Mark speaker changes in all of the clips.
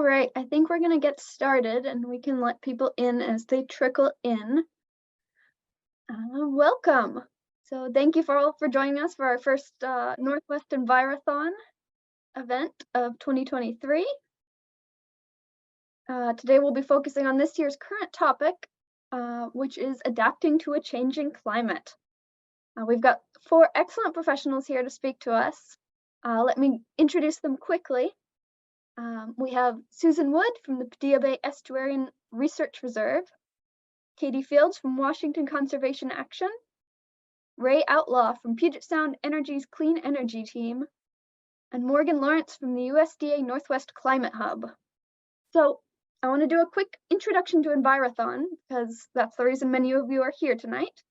Speaker 1: right, I think we're gonna get started and we can let people in as they trickle in. Welcome. So thank you all for joining us for our first Northwest Envirothon event of 2023. Today we'll be focusing on this year's current topic, which is adapting to a changing climate. We've got 4 excellent professionals here to speak to us. Let me introduce them quickly. We have Susan Wood from the Padilla Bay Estuarine Research Reserve, Katie Fields from Washington Conservation Action, Ray Outlaw from Puget Sound Energy's Clean Energy Team, and Morgan Lawrence from the USDA Northwest Climate Hub. So I want to do a quick introduction to Envirothon because that's the reason many of you are here tonight.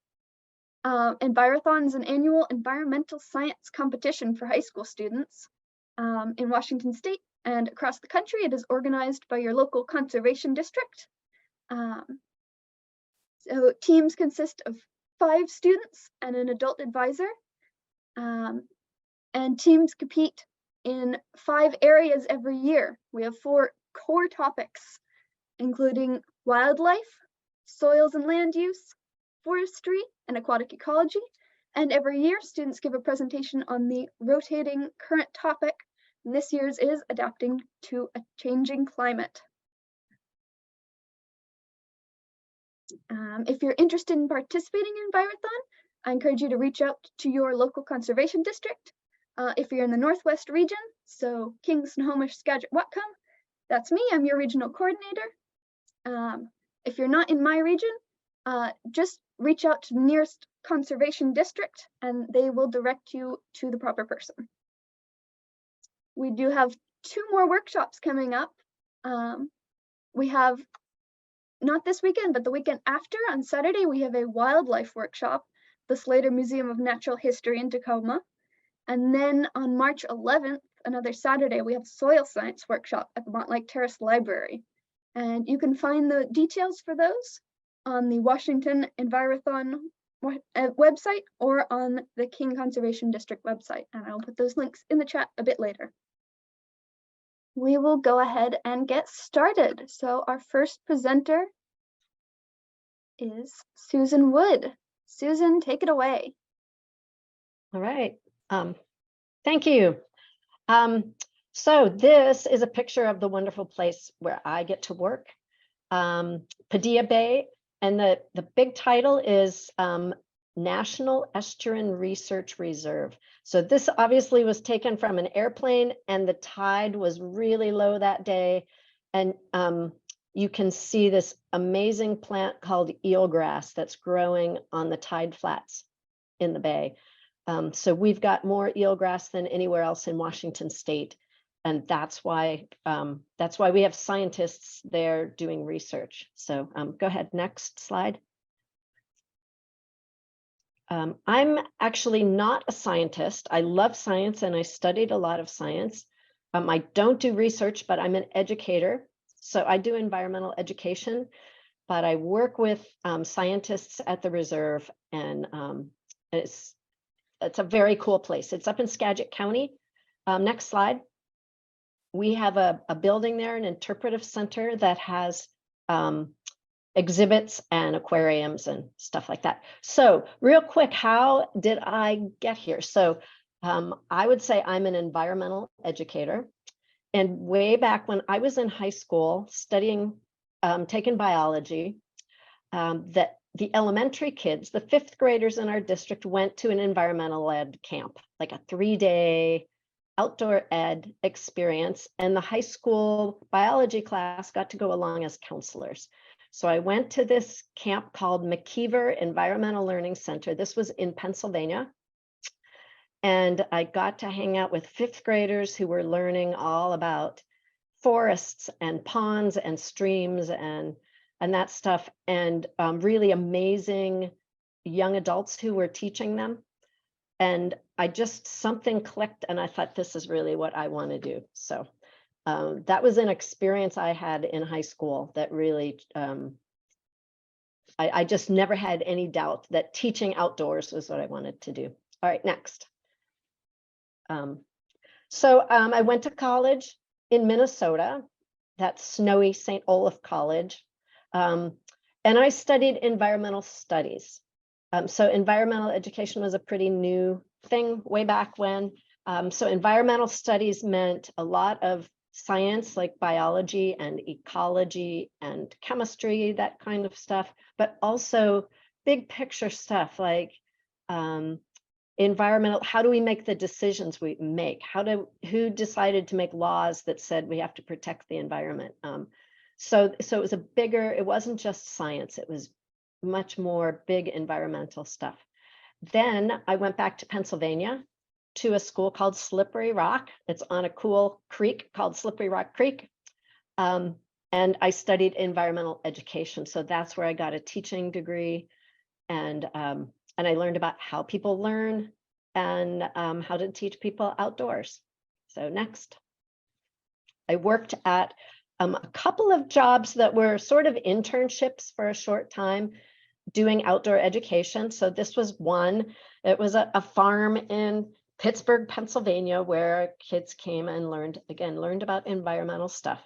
Speaker 1: Envirothon is an annual environmental science competition for high school students in Washington State and across the country. It is organized by your local conservation district. So teams consist of 5 students and an adult advisor. And teams compete in 5 areas every year. We have 4 core topics, including wildlife, soils and land use, forestry, and aquatic ecology. And every year, students give a presentation on the rotating current topic. And this year's is adapting to a changing climate. If you're interested in participating in Envirothon, I encourage you to reach out to your local conservation district. If you're in the Northwest region, so King, Snohomish, Skagit, Whatcom, that's me, I'm your regional coordinator. If you're not in my region, just reach out to the nearest conservation district and they will direct you to the proper person. We do have 2 more workshops coming up. We have, not this weekend, but the weekend after, on Saturday, we have a wildlife workshop, the Slater Museum of Natural History in Tacoma. And then on March 11th, another Saturday, we have a soil science workshop at the Montlake Terrace Library. And you can find the details for those on the Washington Envirothon website or on the King Conservation District website. And I'll put those links in the chat a bit later. We will go ahead and get started. So our first presenter is Susan Wood. Susan, take it away.
Speaker 2: All right. Thank you. So this is a picture of the wonderful place where I get to work, Padilla Bay, and the big title is National Estuarine Research Reserve. So this obviously was taken from an airplane and the tide was really low that day. And you can see this amazing plant called eelgrass that's growing on the tide flats in the bay. So we've got more eelgrass than anywhere else in Washington State. And that's why we have scientists there doing research. So go ahead, next slide. I'm actually not a scientist. I love science and I studied a lot of science. I don't do research, but I'm an educator. So I do environmental education, but I work with scientists at the reserve, and it's a very cool place. It's up in Skagit County. Next slide. We have a building there, an interpretive center that has exhibits and aquariums and stuff like that. So real quick, how did I get here? So I would say I'm an environmental educator. And way back when I was in high school studying, taking biology, that the elementary kids, the 5th graders in our district, went to an environmental ed camp, like a 3-day outdoor ed experience. And the high school biology class got to go along as counselors. So I went to this camp called McKeever Environmental Learning Center. This was in Pennsylvania. And I got to hang out with 5th graders who were learning all about forests and ponds and streams and that stuff, and really amazing young adults who were teaching them. And something clicked and I thought, this is really what I want to do. So that was an experience I had in high school that really, I just never had any doubt that teaching outdoors was what I wanted to do. All right, next. So I went to college in Minnesota, that snowy St. Olaf College. And I studied environmental studies. So environmental education was a pretty new thing way back when. So environmental studies meant a lot of science like biology and ecology and chemistry, that kind of stuff, but also big picture stuff like environmental, how do we make the decisions we make? Who decided to make laws that said we have to protect the environment? So it was it wasn't just science, it was much more big environmental stuff. Then I went back to Pennsylvania to a school called Slippery Rock. It's on a cool creek called Slippery Rock Creek. And I studied environmental education. So that's where I got a teaching degree. And I learned about how people learn and how to teach people outdoors. So next. I worked at a couple of jobs that were sort of internships for a short time doing outdoor education. So this was one. It was a farm in Pittsburgh, Pennsylvania, where kids came and learned about environmental stuff.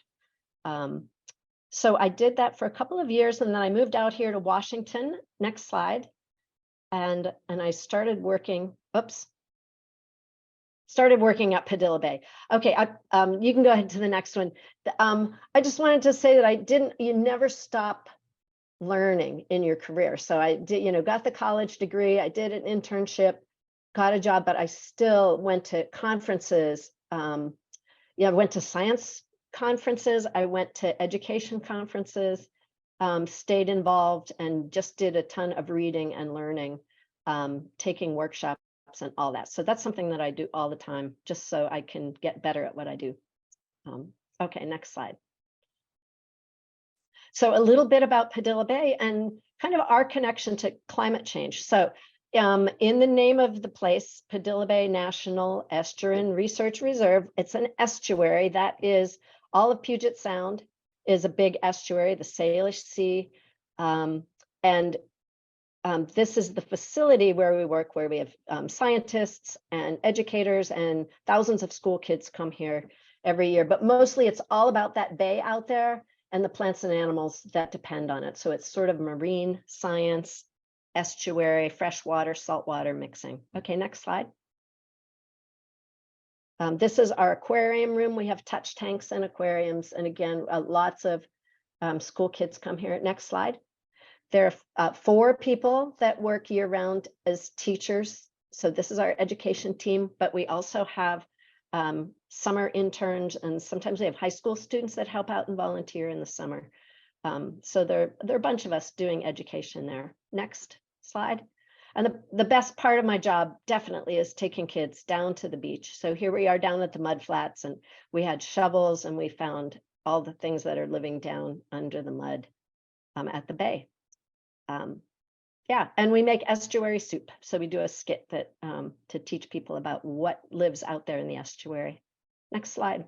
Speaker 2: So I did that for a couple of years, and then I moved out here to Washington. Next slide. And I started working, started working at Padilla Bay. Okay, you can go ahead to the next one. I just wanted to say that you never stop learning in your career. So I did, got the college degree, I did an internship, got a job, but I still went to conferences. I went to science conferences, I went to education conferences, stayed involved and just did a ton of reading and learning, taking workshops and all that. So that's something that I do all the time, just so I can get better at what I do. Okay, next slide. So a little bit about Padilla Bay and kind of our connection to climate change. So in the name of the place, Padilla Bay National Estuarine Research Reserve, it's an estuary. That is all of Puget Sound is a big estuary, the Salish Sea. This is the facility where we work, where we have scientists and educators, and thousands of school kids come here every year. But mostly it's all about that bay out there and the plants and animals that depend on it. So it's sort of marine science, estuary, freshwater, saltwater mixing. Okay, next slide. This is our aquarium room. We have touch tanks and aquariums. And again, lots of school kids come here. Next slide. There are 4 people that work year round as teachers. So this is our education team, but we also have summer interns, and sometimes we have high school students that help out and volunteer in the summer. So there are a bunch of us doing education there. Next slide. And the best part of my job definitely is taking kids down to the beach. So here we are down at the mud flats, and we had shovels and we found all the things that are living down under the mud at the bay. Yeah, and we make estuary soup. So we do a skit that to teach people about what lives out there in the estuary. Next slide.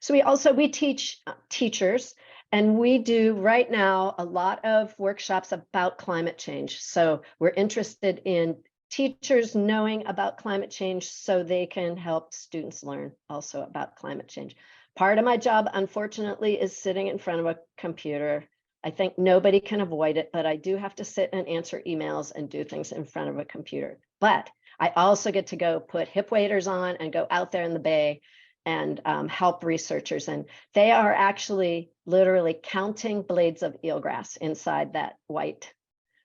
Speaker 2: So we teach teachers, and we do right now a lot of workshops about climate change. So we're interested in teachers knowing about climate change so they can help students learn also about climate change. Part of my job, unfortunately, is sitting in front of a computer. I think nobody can avoid it, but I do have to sit and answer emails and do things in front of a computer. But I also get to go put hip waders on and go out there in the bay and help researchers. And they are actually literally counting blades of eelgrass inside that white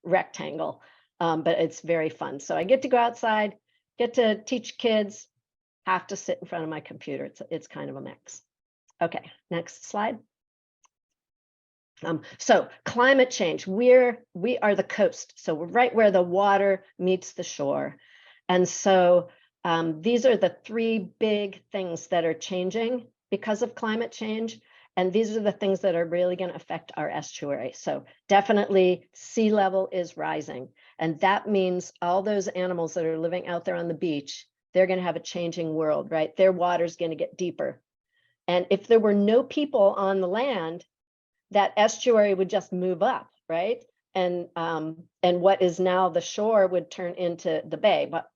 Speaker 2: rectangle. But it's very fun. So I get to go outside, get to teach kids, have to sit in front of my computer. It's kind of a mix. Okay, next slide. So climate change, we are the coast. So we're right where the water meets the shore. And so these are the 3 big things that are changing because of climate change. And these are the things that are really going to affect our estuary. So definitely sea level is rising. And that means all those animals that are living out there on the beach, they're going to have a changing world, right? Their water's going to get deeper. And if there were no people on the land, that estuary would just move up, right? And what is now the shore would turn into the bay. But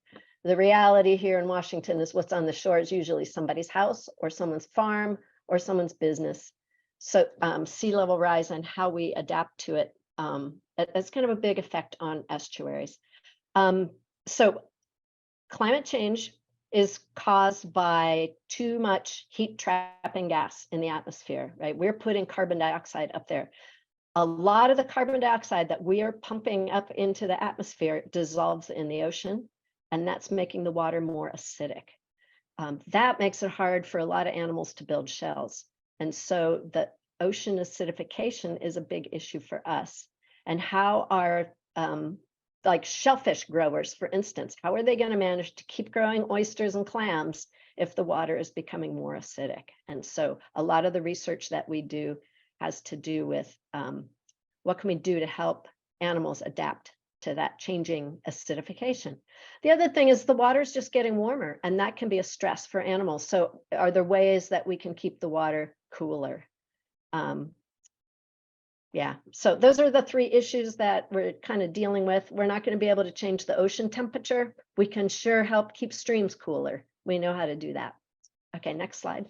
Speaker 2: The reality here in Washington is what's on the shore is usually somebody's house or someone's farm or someone's business. So sea level rise and how we adapt to it, it's kind of a big effect on estuaries. So climate change is caused by too much heat trapping gas in the atmosphere, right? We're putting carbon dioxide up there. A lot of the carbon dioxide that we are pumping up into the atmosphere dissolves in the ocean, and that's making the water more acidic. That makes it hard for a lot of animals to build shells. And so the ocean acidification is a big issue for us. And how are like shellfish growers, for instance, how are they going to manage to keep growing oysters and clams if the water is becoming more acidic? And so a lot of the research that we do has to do with what can we do to help animals adapt to that changing acidification. The other thing is the water is just getting warmer, and that can be a stress for animals. So are there ways that we can keep the water cooler? Yeah, so those are the three issues that we're kind of dealing with. We're not going to be able to change the ocean temperature. We can sure help keep streams cooler. We know how to do that. Okay, next slide.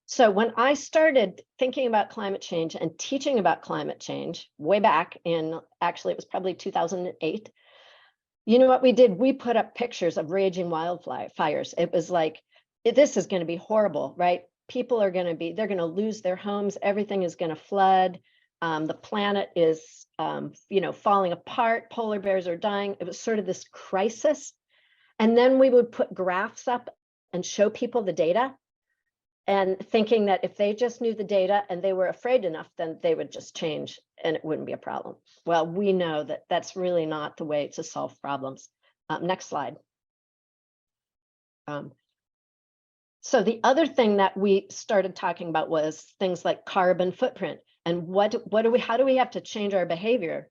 Speaker 2: So when I started thinking about climate change and teaching about climate change way back in, actually, it was probably 2008, you know what we did? We put up pictures of raging wildfires. It was like, this is going to be horrible, right? People are going to be, they're going to lose their homes. Everything is going to flood. The planet is, falling apart. Polar bears are dying. It was sort of this crisis. And then we would put graphs up and show people the data, and thinking that if they just knew the data and they were afraid enough, then they would just change and it wouldn't be a problem. Well, we know that that's really not the way to solve problems. Next slide. So the other thing that we started talking about was things like carbon footprint, and how do we have to change our behavior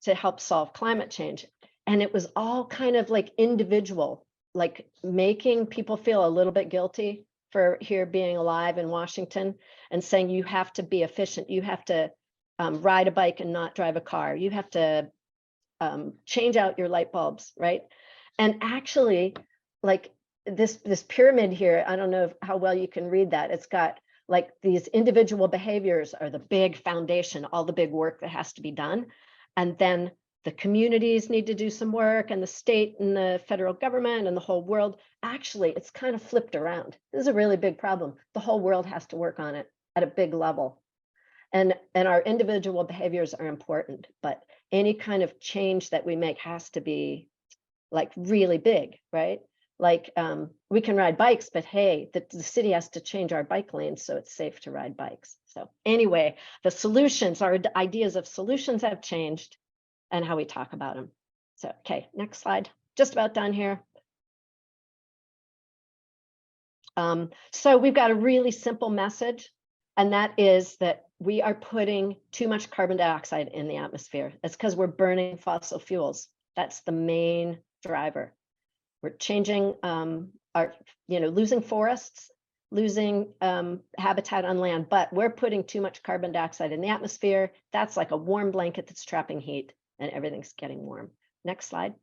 Speaker 2: to help solve climate change? And it was all kind of like individual, like making people feel a little bit guilty for here being alive in Washington, and saying you have to be efficient, you have to ride a bike and not drive a car, you have to change out your light bulbs, right? And actually, like this pyramid here, I don't know how well you can read that. It's got like these individual behaviors are the big foundation, all the big work that has to be done. And then the communities need to do some work, and the state and the federal government and the whole world. Actually, it's kind of flipped around. This is a really big problem. The whole world has to work on it at a big level. And our individual behaviors are important, but any kind of change that we make has to be like really big, right? Like we can ride bikes, but hey, the city has to change our bike lanes so it's safe to ride bikes. So anyway, the solutions, our ideas of solutions have changed, and how we talk about them. So, okay, next slide. Just about done here. So we've got a really simple message, and that is that we are putting too much carbon dioxide in the atmosphere. It's because we're burning fossil fuels. That's the main driver. We're changing losing forests, losing habitat on land, but we're putting too much carbon dioxide in the atmosphere. That's like a warm blanket that's trapping heat, and everything's getting warm. Next slide.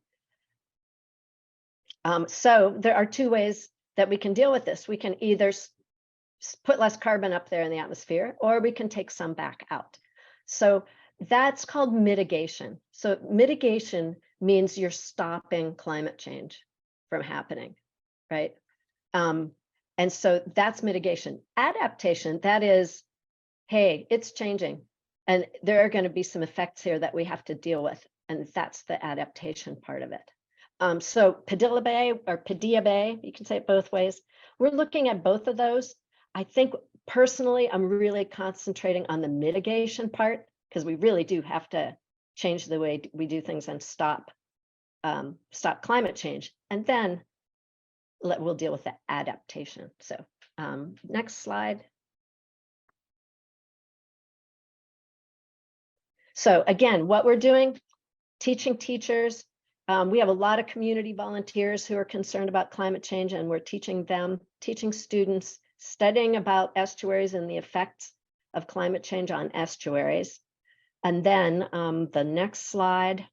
Speaker 2: So there are two ways that we can deal with this. We can either put less carbon up there in the atmosphere, or we can take some back out. So that's called mitigation. So mitigation means you're stopping climate change from happening, right? And so that's mitigation. Adaptation, that is, hey, it's changing, and there are going to be some effects here that we have to deal with, and that's the adaptation part of it. So Padilla Bay, or Padilla Bay, you can say it both ways. We're looking at both of those. I think personally, I'm really concentrating on the mitigation part, because we really do have to change the way we do things and stop climate change. And then we'll deal with the adaptation. So next slide. So again, what we're doing, teaching teachers. We have a lot of community volunteers who are concerned about climate change, and we're teaching them, teaching students, studying about estuaries and the effects of climate change on estuaries. And then the next slide,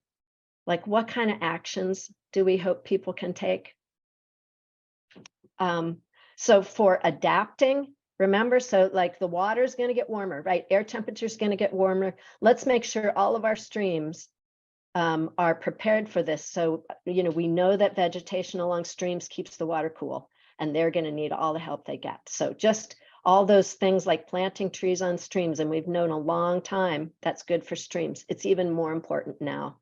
Speaker 2: Like, what kind of actions do we hope people can take? So for adapting, remember, so like the water is going to get warmer, right? Air temperature is going to get warmer. Let's make sure all of our streams are prepared for this. So, we know that vegetation along streams keeps the water cool, and they're going to need all the help they get. So just all those things like planting trees on streams, and we've known a long time that's good for streams. It's even more important now.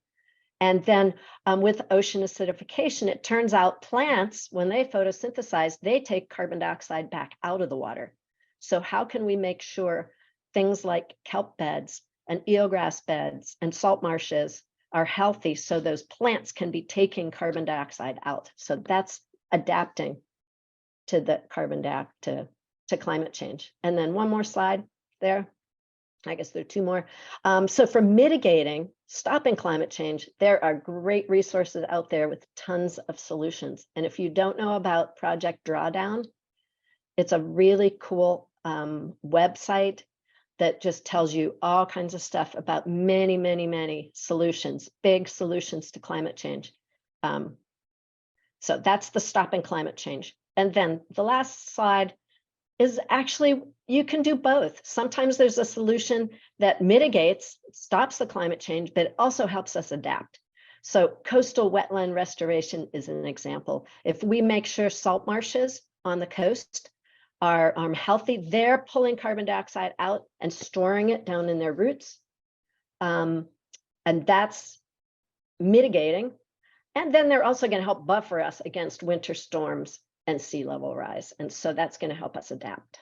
Speaker 2: And then with ocean acidification, it turns out plants, when they photosynthesize, they take carbon dioxide back out of the water. So how can we make sure things like kelp beds and eelgrass beds and salt marshes are healthy so those plants can be taking carbon dioxide out? So that's adapting to the to climate change. And then one more slide there. I guess there are two more. So for mitigating, stopping climate change, there are great resources out there with tons of solutions. And if you don't know about Project Drawdown, it's a really cool website that just tells you all kinds of stuff about many, many, many solutions, big solutions to climate change. So that's the stopping climate change. And then the last slide is actually, you can do both. Sometimes there's a solution that mitigates, stops the climate change, but it also helps us adapt. So coastal wetland restoration is an example. If we make sure salt marshes on the coast are healthy, they're pulling carbon dioxide out and storing it down in their roots. And that's mitigating. And then they're also going to help buffer us against winter storms and sea level rise. And so that's going to help us adapt.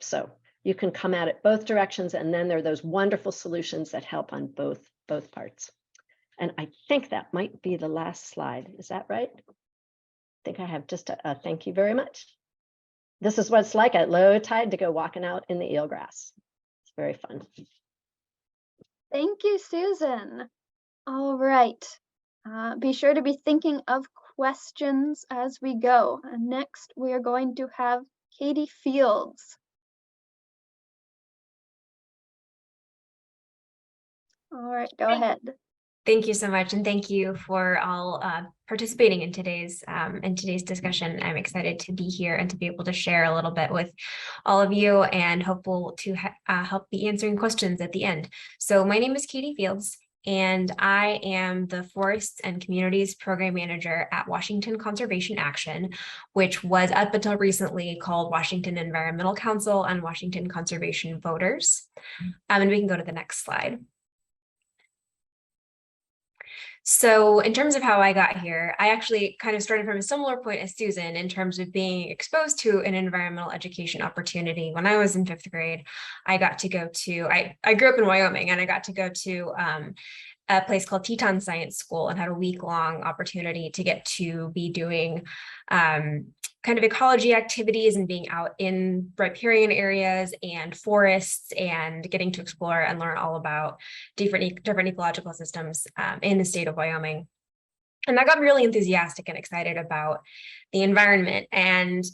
Speaker 2: So you can come at it both directions, and then there are those wonderful solutions that help on both parts. And I think that might be the last slide. Is that right? I think I have just a thank you very much. This is what it's like at low tide to go walking out in the eelgrass. It's very fun.
Speaker 1: Thank you, Susan. All right. Be sure to be thinking of questions as we go. And next, we are going to have Katie Fields. All right, go ahead.
Speaker 3: Thank you so much, and thank you for all participating in today's discussion. I'm excited to be here and to be able to share a little bit with all of you, and hopeful to help be answering questions at the end. So my name is Katie Fields, and I am the Forests and Communities Program Manager at Washington Conservation Action, which was up until recently called Washington Environmental Council and Washington Conservation Voters. And we can go to the next slide. So in terms of how I got here, I actually kind of started from a similar point as Susan in terms of being exposed to an environmental education opportunity. When I was in 5th grade, I got to go to, I grew up in Wyoming, and I got to go to a place called Teton Science School and had a week-long opportunity to get to be doing kind of ecology activities and being out in riparian areas and forests and getting to explore and learn all about different ecological systems in the state of Wyoming. And I got really enthusiastic and excited about the environment, and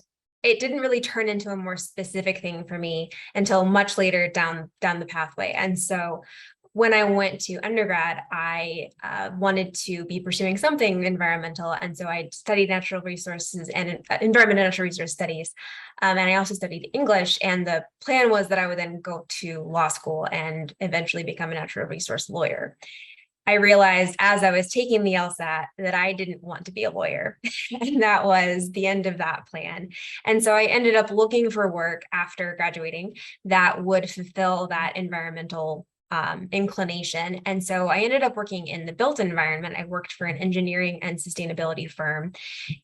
Speaker 3: it didn't really turn into a more specific thing for me until much later down the pathway. And so when I went to undergrad, I wanted to be pursuing something environmental. And so I studied natural resources and environment and natural resource studies. And I also studied English. And the plan was that I would then go to law school and eventually become a natural resource lawyer. I realized as I was taking the LSAT that I didn't want to be a lawyer, and that was the end of that plan. And so I ended up looking for work after graduating that would fulfill that environmental inclination. And so I ended up working in the built environment. I worked for an engineering and sustainability firm,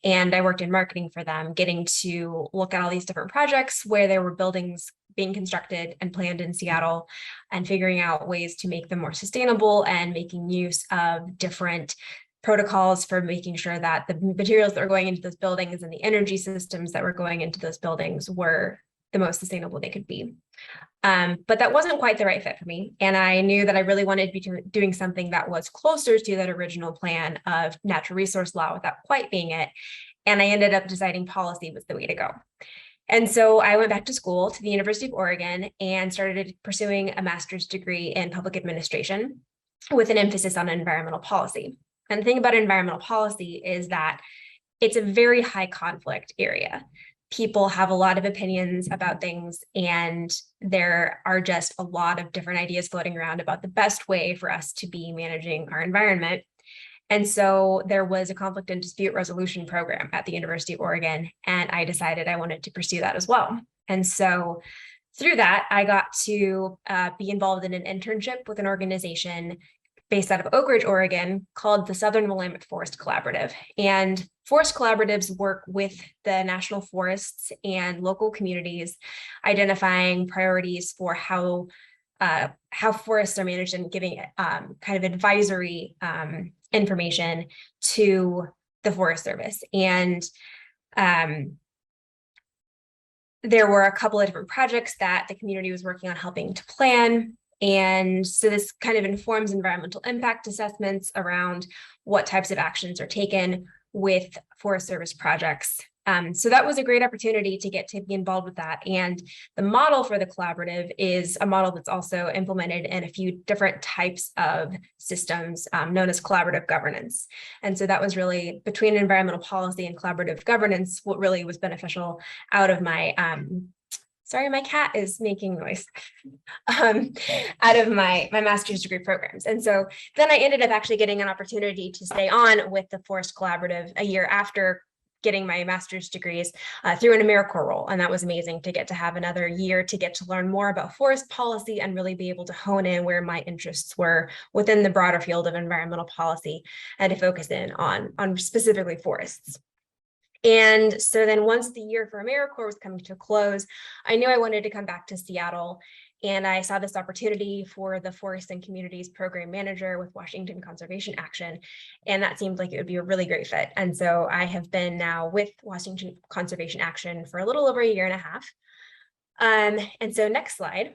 Speaker 3: and I worked in marketing for them, getting to look at all these different projects where there were buildings being constructed and planned in Seattle, and figuring out ways to make them more sustainable and making use of different protocols for making sure that the materials that were going into those buildings and the energy systems that were going into those buildings were the most sustainable they could be. But that wasn't quite the right fit for me. And I knew that I really wanted to be doing something that was closer to that original plan of natural resource law without quite being it. And I ended up deciding policy was the way to go. And so I went back to school to the University of Oregon and started pursuing a master's degree in public administration. with an emphasis on environmental policy. And the thing about environmental policy is that it's a very high conflict area. People have a lot of opinions about things, and there are just a lot of different ideas floating around about the best way for us to be managing our environment. And so there was a conflict and dispute resolution program at the University of Oregon, and I decided I wanted to pursue that as well. And so through that, I got to be involved in an internship with an organization based out of Oak Ridge, Oregon, called the Southern Willamette Forest Collaborative. And forest collaboratives work with the national forests and local communities, identifying priorities for how forests are managed and giving kind of advisory information to the Forest Service. And there were a couple of different projects that the community was working on helping to plan. And so this kind of informs environmental impact assessments around what types of actions are taken with Forest Service projects. So that was a great opportunity to get to be involved with that. And the model for the collaborative is a model that's also implemented in a few different types of systems known as collaborative governance. And so that was really, between environmental policy and collaborative governance, what really was beneficial out of my sorry, my cat is making noise, out of my master's degree programs. And so then I ended up actually getting an opportunity to stay on with the Forest Collaborative a year after getting my master's degrees through an AmeriCorps role. And that was amazing to get to have another year to get to learn more about forest policy and really be able to hone in where my interests were within the broader field of environmental policy and to focus in on specifically forests. And so then once the year for AmeriCorps was coming to a close, I knew I wanted to come back to Seattle, and I saw this opportunity for the Forests and Communities Program Manager with Washington Conservation Action, and that seemed like it would be a really great fit. And so I have been now with Washington Conservation Action for a little over a year and a half. And so next slide.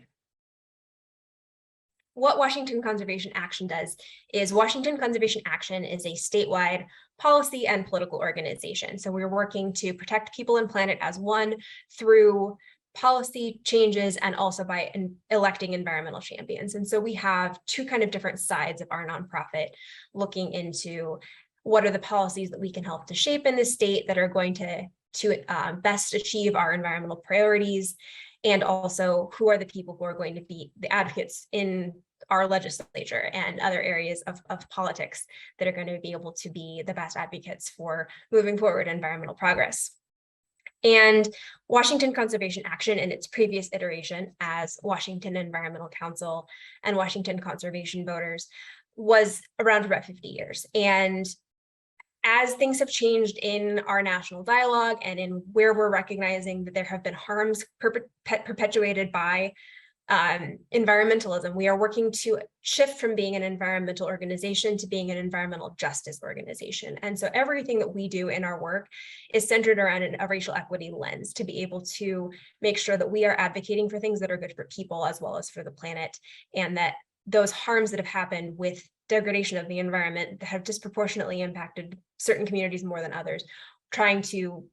Speaker 3: What Washington Conservation Action does is Washington Conservation Action is a statewide policy and political organization. So we're working to protect people and planet as one through policy changes and also by electing environmental champions. And so we have two kind of different sides of our nonprofit looking into what are the policies that we can help to shape in the state that are going to best achieve our environmental priorities, and also who are the people who are going to be the advocates in our legislature and other areas of politics that are going to be able to be the best advocates for moving forward environmental progress. And Washington Conservation Action in its previous iteration as Washington Environmental Council and Washington Conservation Voters was around for about 50 years. And as things have changed in our national dialogue and in where we're recognizing that there have been harms perpetuated by environmentalism, we are working to shift from being an environmental organization to being an environmental justice organization. And so everything that we do in our work is centered around a racial equity lens to be able to make sure that we are advocating for things that are good for people as well as for the planet, and that those harms that have happened with degradation of the environment that have disproportionately impacted certain communities more than others, trying to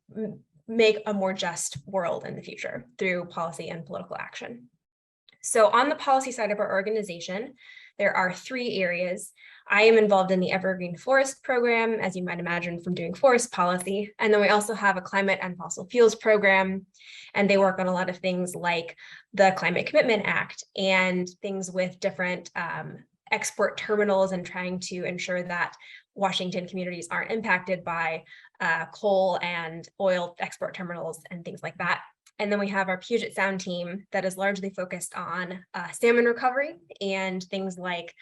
Speaker 3: make a more just world in the future through policy and political action. So on the policy side of our organization, there are three areas. I am involved in the Evergreen Forest Program, as you might imagine from doing forest policy. And then we also have a climate and fossil fuels program, and they work on a lot of things like the Climate Commitment Act and things with different export terminals and trying to ensure that Washington communities aren't impacted by coal and oil export terminals and things like that. And then we have our Puget Sound team that is largely focused on salmon recovery and things like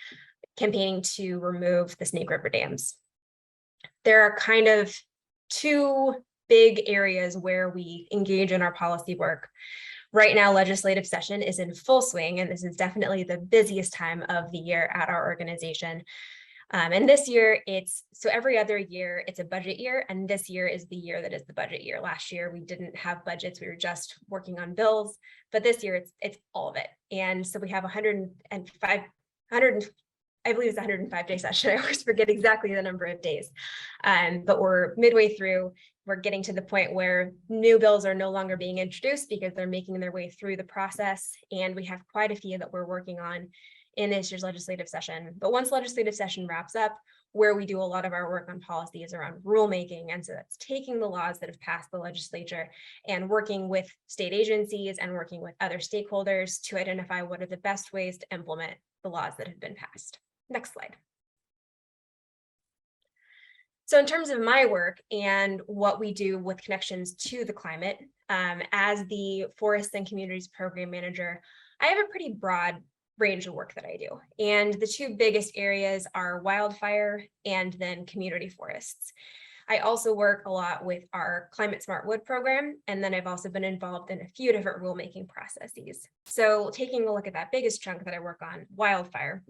Speaker 3: campaigning to remove the Snake River dams. There are kind of two big areas where we engage in our policy work. Right now, legislative session is in full swing, and this is definitely the busiest time of the year at our organization. And this year, so every other year, it's a budget year, and this year is the year that is the budget year. Last year, we didn't have budgets, we were just working on bills, but this year, it's all of it. And so we have 105, I believe it's a 105-day session. I always forget exactly the number of days, but we're midway through. We're getting to the point where new bills are no longer being introduced because they're making their way through the process, and we have quite a few that we're working on in this year's legislative session. But once legislative session wraps up, where we do a lot of our work on policy is around rulemaking. And so that's taking the laws that have passed the legislature and working with state agencies and working with other stakeholders to identify what are the best ways to implement the laws that have been passed. Next slide. So in terms of my work and what we do with connections to the climate, as the Forests and Communities Program Manager, I have a pretty broad range of work that I do. And the two biggest areas are wildfire and then community forests. I also work a lot with our Climate Smart Wood program, and then I've also been involved in a few different rulemaking processes. So taking a look at that biggest chunk that I work on, wildfire.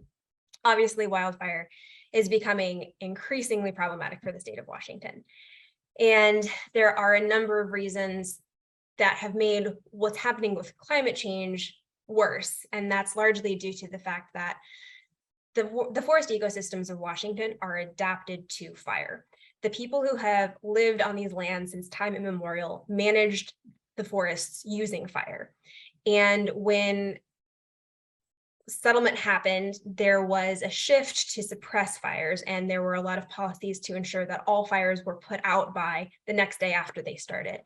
Speaker 3: Obviously, wildfire is becoming increasingly problematic for the state of Washington. And there are a number of reasons that have made what's happening with climate change worse. And that's largely due to the fact that the forest ecosystems of Washington are adapted to fire. The people who have lived on these lands since time immemorial managed the forests using fire. And when settlement happened, there was a shift to suppress fires, and there were a lot of policies to ensure that all fires were put out by the next day after they started.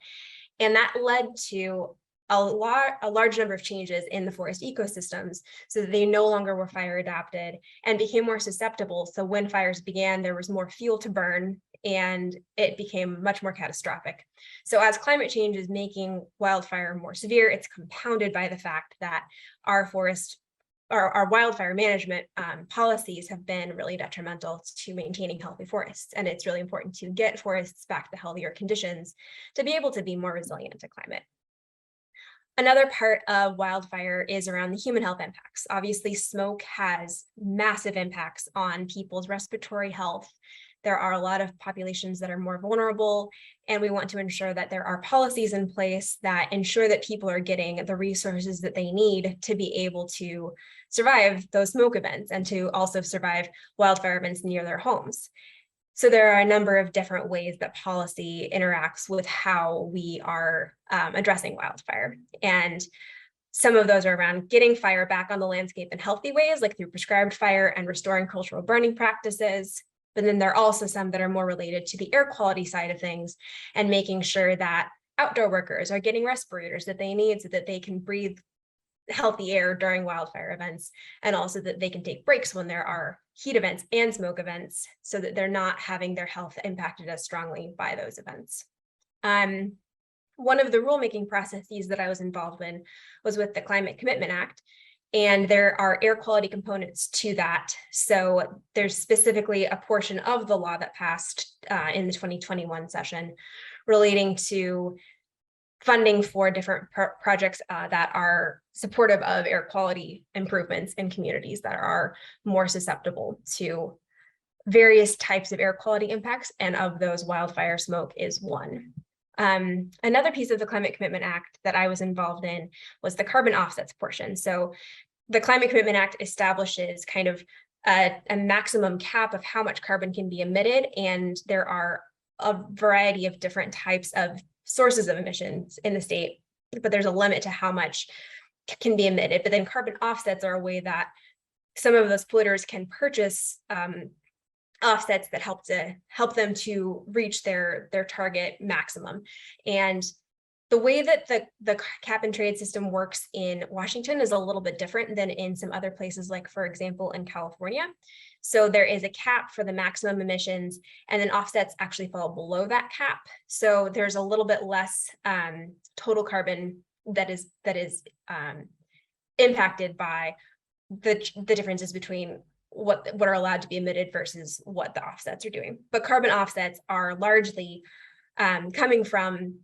Speaker 3: And that led to a large number of changes in the forest ecosystems so that they no longer were fire adapted and became more susceptible. So when fires began, there was more fuel to burn and it became much more catastrophic. So as climate change is making wildfire more severe, it's compounded by the fact that our wildfire management policies have been really detrimental to maintaining healthy forests. And it's really important to get forests back to healthier conditions to be able to be more resilient to climate. Another part of wildfire is around the human health impacts. Obviously, smoke has massive impacts on people's respiratory health. There are a lot of populations that are more vulnerable, and we want to ensure that there are policies in place that ensure that people are getting the resources that they need to be able to survive those smoke events and to also survive wildfire events near their homes. So there are a number of different ways that policy interacts with how we are addressing wildfire. And some of those are around getting fire back on the landscape in healthy ways, like through prescribed fire and restoring cultural burning practices. But then there are also some that are more related to the air quality side of things and making sure that outdoor workers are getting respirators that they need so that they can breathe healthy air during wildfire events, and also that they can take breaks when there are heat events and smoke events so that they're not having their health impacted as strongly by those events. One of the rulemaking processes that I was involved in was with the Climate Commitment Act, and there are air quality components to that. So there's specifically a portion of the law that passed in the 2021 session relating to funding for different projects that are supportive of air quality improvements in communities that are more susceptible to various types of air quality impacts, and of those, wildfire smoke is one. Another piece of the Climate Commitment Act that I was involved in was the carbon offsets portion. So the Climate Commitment Act establishes kind of a maximum cap of how much carbon can be emitted, and there are a variety of different types of sources of emissions in the state, but there's a limit to how much can be emitted. But then carbon offsets are a way that some of those polluters can purchase offsets that help them to reach their target maximum. And the way that the cap and trade system works in Washington is a little bit different than in some other places, like, for example, in California. So there is a cap for the maximum emissions, and then offsets actually fall below that cap. So there's a little bit less total carbon that is impacted by the differences between what are allowed to be emitted versus what the offsets are doing. But carbon offsets are largely coming from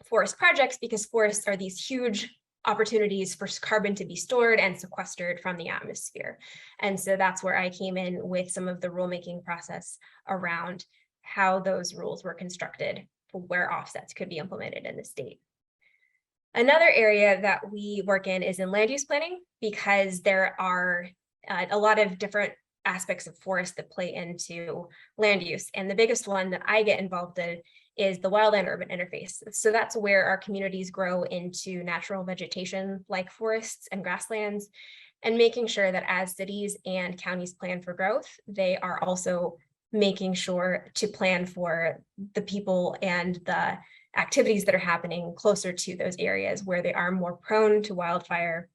Speaker 3: forest projects, because forests are these huge opportunities for carbon to be stored and sequestered from the atmosphere. And so that's where I came in with some of the rulemaking process around how those rules were constructed for where offsets could be implemented in the state. Another area that we work in is in land use planning, because there are a lot of different aspects of forest that play into land use. And the biggest one that I get involved in is the wildland urban interface. So that's where our communities grow into natural vegetation like forests and grasslands. and making sure that as cities and counties plan for growth, they are also making sure to plan for the people and the activities that are happening closer to those areas where they are more prone to wildfire,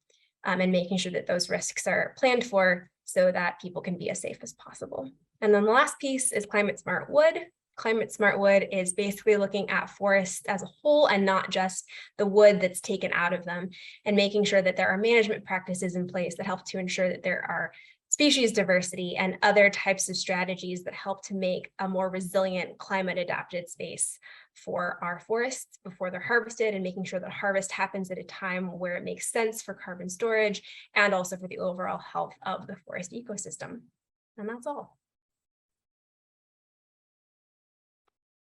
Speaker 3: and making sure that those risks are planned for so that people can be as safe as possible. And then the last piece is climate smart wood. Climate smart wood is basically looking at forests as a whole and not just the wood that's taken out of them, and making sure that there are management practices in place that help to ensure that there are species diversity and other types of strategies that help to make a more resilient climate adapted space for our forests before they're harvested, and making sure that harvest happens at a time where it makes sense for carbon storage and also for the overall health of the forest ecosystem. And that's all.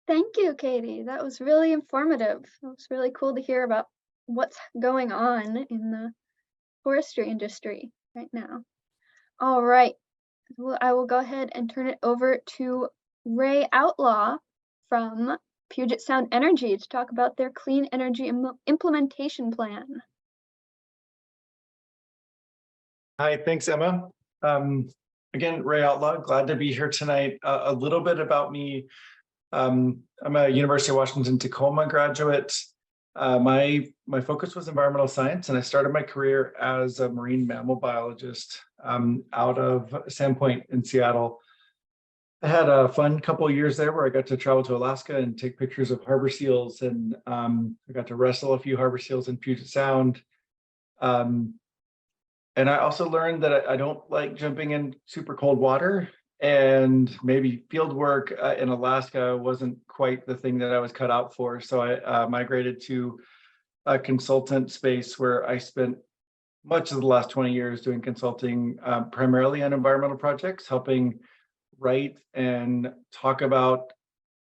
Speaker 1: Thank you, Katie. That was really informative. It was really cool to hear about what's going on in the forestry industry right now. All right, well, I will go ahead and turn it over to Ray Outlaw from Puget Sound Energy to talk about their clean energy implementation plan.
Speaker 4: Hi, thanks, Emma. Again, Ray Outlaw, glad to be here tonight. A little bit about me. I'm a University of Washington Tacoma graduate. My focus was environmental science, and I started my career as a marine mammal biologist out of Sandpoint in Seattle. I had a fun couple of years there where I got to travel to Alaska and take pictures of harbor seals, and I got to wrestle a few harbor seals in Puget Sound. And I also learned that I don't like jumping in super cold water, and maybe field work in Alaska wasn't quite the thing that I was cut out for. So I migrated to a consultant space where I spent much of the last 20 years doing consulting, primarily on environmental projects, helping write and talk about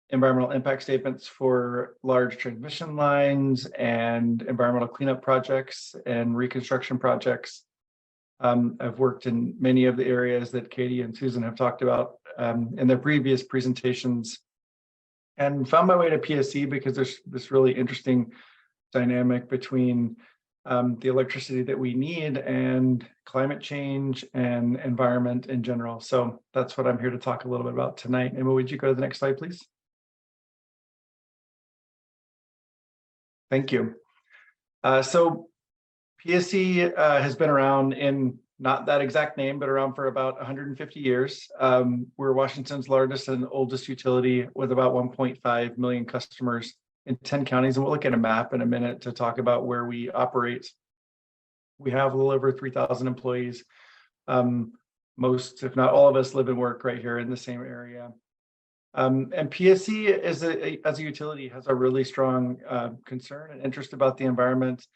Speaker 4: environmental impact statements for large transmission lines and environmental cleanup projects and reconstruction projects. I've worked in many of the areas that Katie and Susan have talked about in their previous presentations, and found my way to PSC because there's this really interesting dynamic between the electricity that we need and climate change and environment in general. So that's what I'm here to talk a little bit about tonight. Emma, would you go to the next slide, please? Thank you. So PSC has been around in not that exact name, but around for about 150 years. We're Washington's largest and oldest utility with about 1.5 million customers in 10 counties. And we'll look at a map in a minute to talk about where we operate. We have a little over 3,000 employees. Most, if not all of us, live and work right here in the same area. And PSC as a utility has a really strong concern and interest about the environment,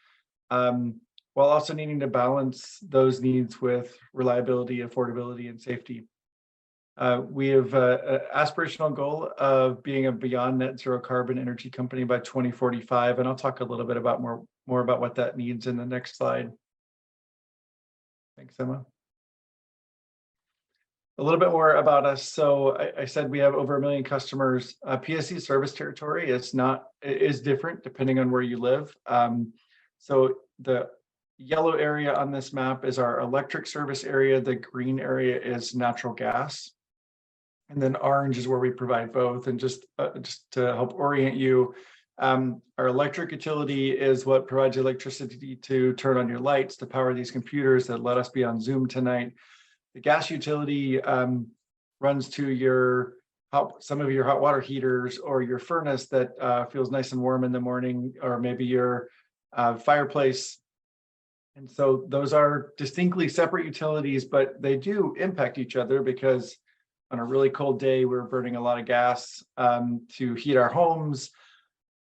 Speaker 4: while also needing to balance those needs with reliability, affordability, and safety. We have an aspirational goal of being a beyond net zero carbon energy company by 2045, and I'll talk a little bit about more about what that means in the next slide. Thanks, Emma. A little bit more about us. So I said we have over 1 million customers. PSC service territory is different depending on where you live. So the yellow area on this map is our electric service area. The green area is natural gas. And then orange is where we provide both. And just to help orient you, our electric utility is what provides electricity to turn on your lights, to power these computers that let us be on Zoom tonight. The gas utility runs to some of your hot water heaters or your furnace that feels nice and warm in the morning, or maybe your fireplace. And so those are distinctly separate utilities, but they do impact each other because on a really cold day, we're burning a lot of gas to heat our homes.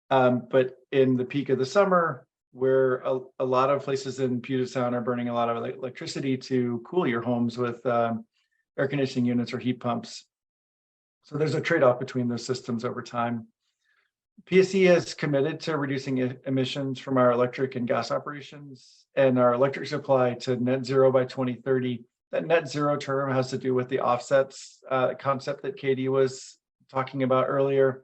Speaker 4: But in the peak of the summer, where a lot of places in Puget Sound are burning a lot of electricity to cool your homes with air conditioning units or heat pumps. So there's a trade-off between those systems over time. PSC is committed to reducing emissions from our electric and gas operations and our electric supply to net zero by 2030. That net zero term has to do with the offsets concept that Katie was talking about earlier.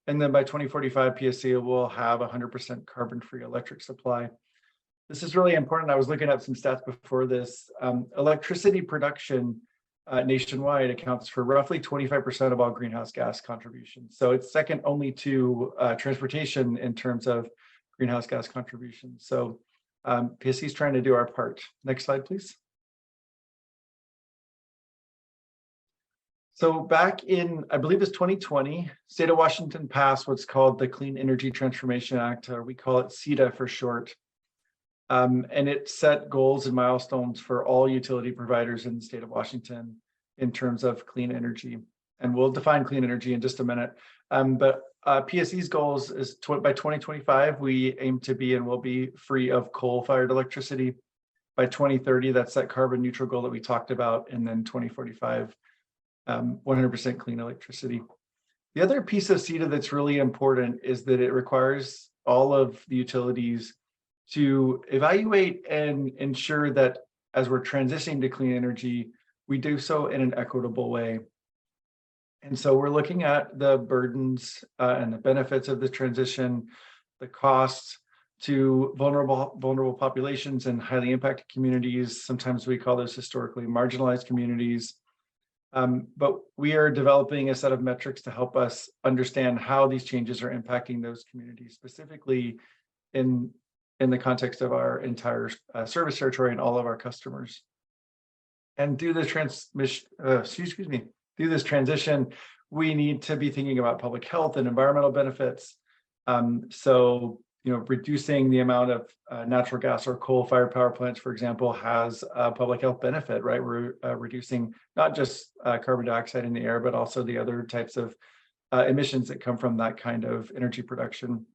Speaker 4: And then by 2045, PSC will have 100% carbon-free electric supply. This is really important. I was looking up some stats before this. Electricity production nationwide accounts for roughly 25% of all greenhouse gas contributions. So it's second only to transportation in terms of greenhouse gas contributions. So PSC is trying to do our part. Next slide, please. So back in, I believe it's 2020, state of Washington passed what's called the Clean Energy Transformation Act, or we call it CETA for short. And it set goals and milestones for all utility providers in the state of Washington in terms of clean energy. And we'll define clean energy in just a minute. But PSC's goals is by 2025, we aim to be and will be free of coal-fired electricity. By 2030, that's that carbon neutral goal that we talked about. And then 2045, 100% clean electricity. The other piece of CETA that's really important is that it requires all of the utilities to evaluate and ensure that as we're transitioning to clean energy, we do so in an equitable way. And so we're looking at the burdens and the benefits of the transition, the costs to vulnerable populations and highly impacted communities. Sometimes we call those historically marginalized communities. But we are developing a set of metrics to help us understand how these changes are impacting those communities, specifically in the context of our entire service territory and all of our customers. And through this through this transition, we need to be thinking about public health and environmental benefits. So, reducing the amount of natural gas or coal-fired power plants, for example, has a public health benefit, right? We're reducing not just carbon dioxide in the air, but also the other types of emissions that come from that kind of energy production.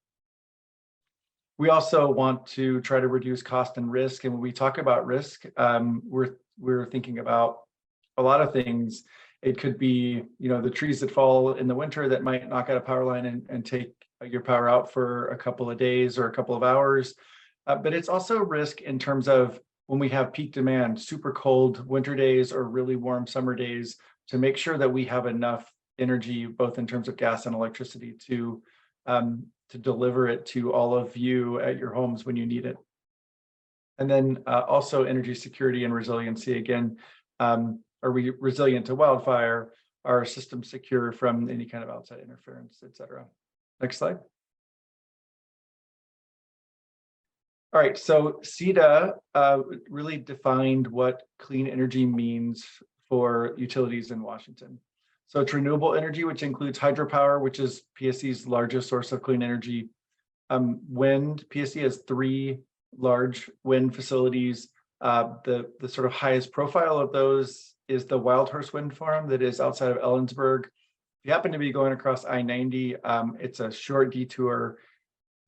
Speaker 4: We also want to try to reduce cost and risk. And when we talk about risk, we're thinking about a lot of things. It could be, the trees that fall in the winter that might knock out a power line and take your power out for a couple of days or a couple of hours. But it's also risk in terms of when we have peak demand, super cold winter days or really warm summer days, to make sure that we have enough energy, both in terms of gas and electricity, to deliver it to all of you at your homes when you need it. And then also energy security and resiliency. Again, are we resilient to wildfire? Are our systems secure from any kind of outside interference, et cetera? Next slide. All right, so CETA really defined what clean energy means for utilities in Washington. So it's renewable energy, which includes hydropower, which is PSC's largest source of clean energy. Wind, PSC has 3 large wind facilities. The sort of highest profile of those is the Wild Horse Wind Farm that is outside of Ellensburg. If you happen to be going across I-90, it's a short detour,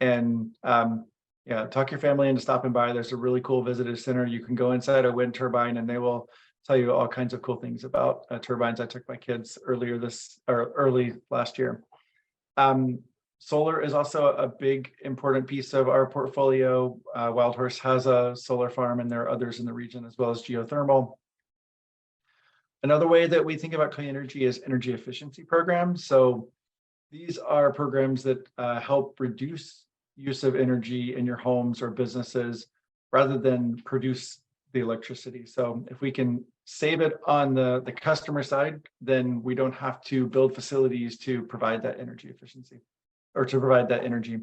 Speaker 4: and talk your family into stopping by. There's a really cool visitor center. You can go inside a wind turbine and they will tell you all kinds of cool things about turbines. I took my kids early last year. Solar is also a big important piece of our portfolio. Wild Horse has a solar farm and there are others in the region, as well as geothermal. Another way that we think about clean energy is energy efficiency programs. So these are programs that help reduce use of energy in your homes or businesses rather than produce the electricity. So if we can save it on the customer side, then we don't have to build facilities to provide that energy efficiency or to provide that energy.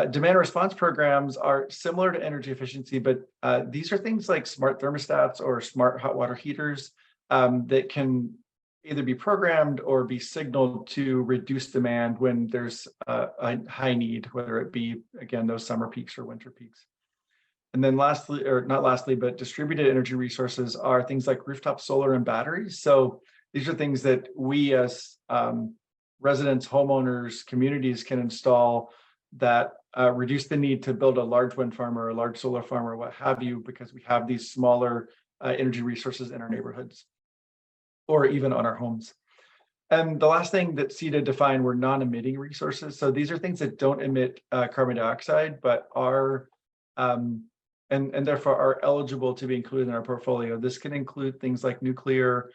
Speaker 4: Demand response programs are similar to energy efficiency, but these are things like smart thermostats or smart hot water heaters that can either be programmed or be signaled to reduce demand when there's a high need, whether it be, again, those summer peaks or winter peaks. And then lastly, or not lastly, but distributed energy resources are things like rooftop solar and batteries. So these are things that we as residents, homeowners, communities can install that reduce the need to build a large wind farm or a large solar farm or what have you, because we have these smaller energy resources in our neighborhoods or even on our homes. And the last thing that CETA defined were non-emitting resources. So these are things that don't emit carbon dioxide, but are and therefore are eligible to be included in our portfolio. This can include things like nuclear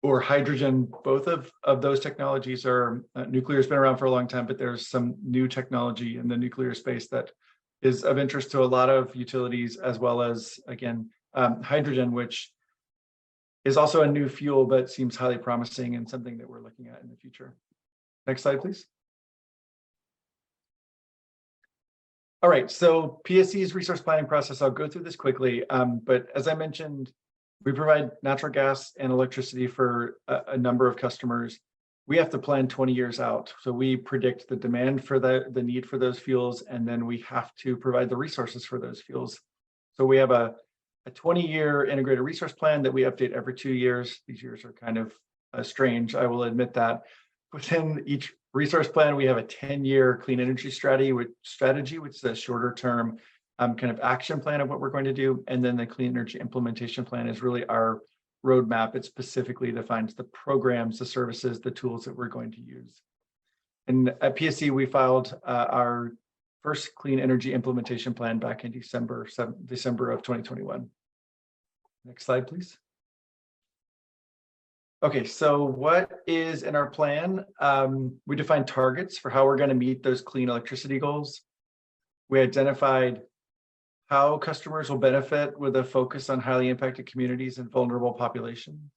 Speaker 4: or hydrogen. Both of those technologies are, nuclear has been around for a long time, but there's some new technology in the nuclear space that is of interest to a lot of utilities, as well as, again, hydrogen, which is also a new fuel, but seems highly promising and something that we're looking at in the future. Next slide, please. All right, so PSC's resource planning process, I'll go through this quickly, but as I mentioned, we provide natural gas and electricity for a number of customers. We have to plan 20 years out. So we predict the demand for the need for those fuels, and then we have to provide the resources for those fuels. So we have a 20-year integrated resource plan that we update every 2 years. These years are kind of strange, I will admit that. Within each resource plan, we have a 10-year clean energy strategy, which is a shorter term kind of action plan of what we're going to do. And then the clean energy implementation plan is really our roadmap. It specifically defines the programs, the services, the tools that we're going to use. And at PSC, we filed our first clean energy implementation plan back in December of 2021. Next slide, please. Okay, so what is in our plan? We defined targets for how we're going to meet those clean electricity goals. We identified how customers will benefit with a focus on highly impacted communities and vulnerable populations.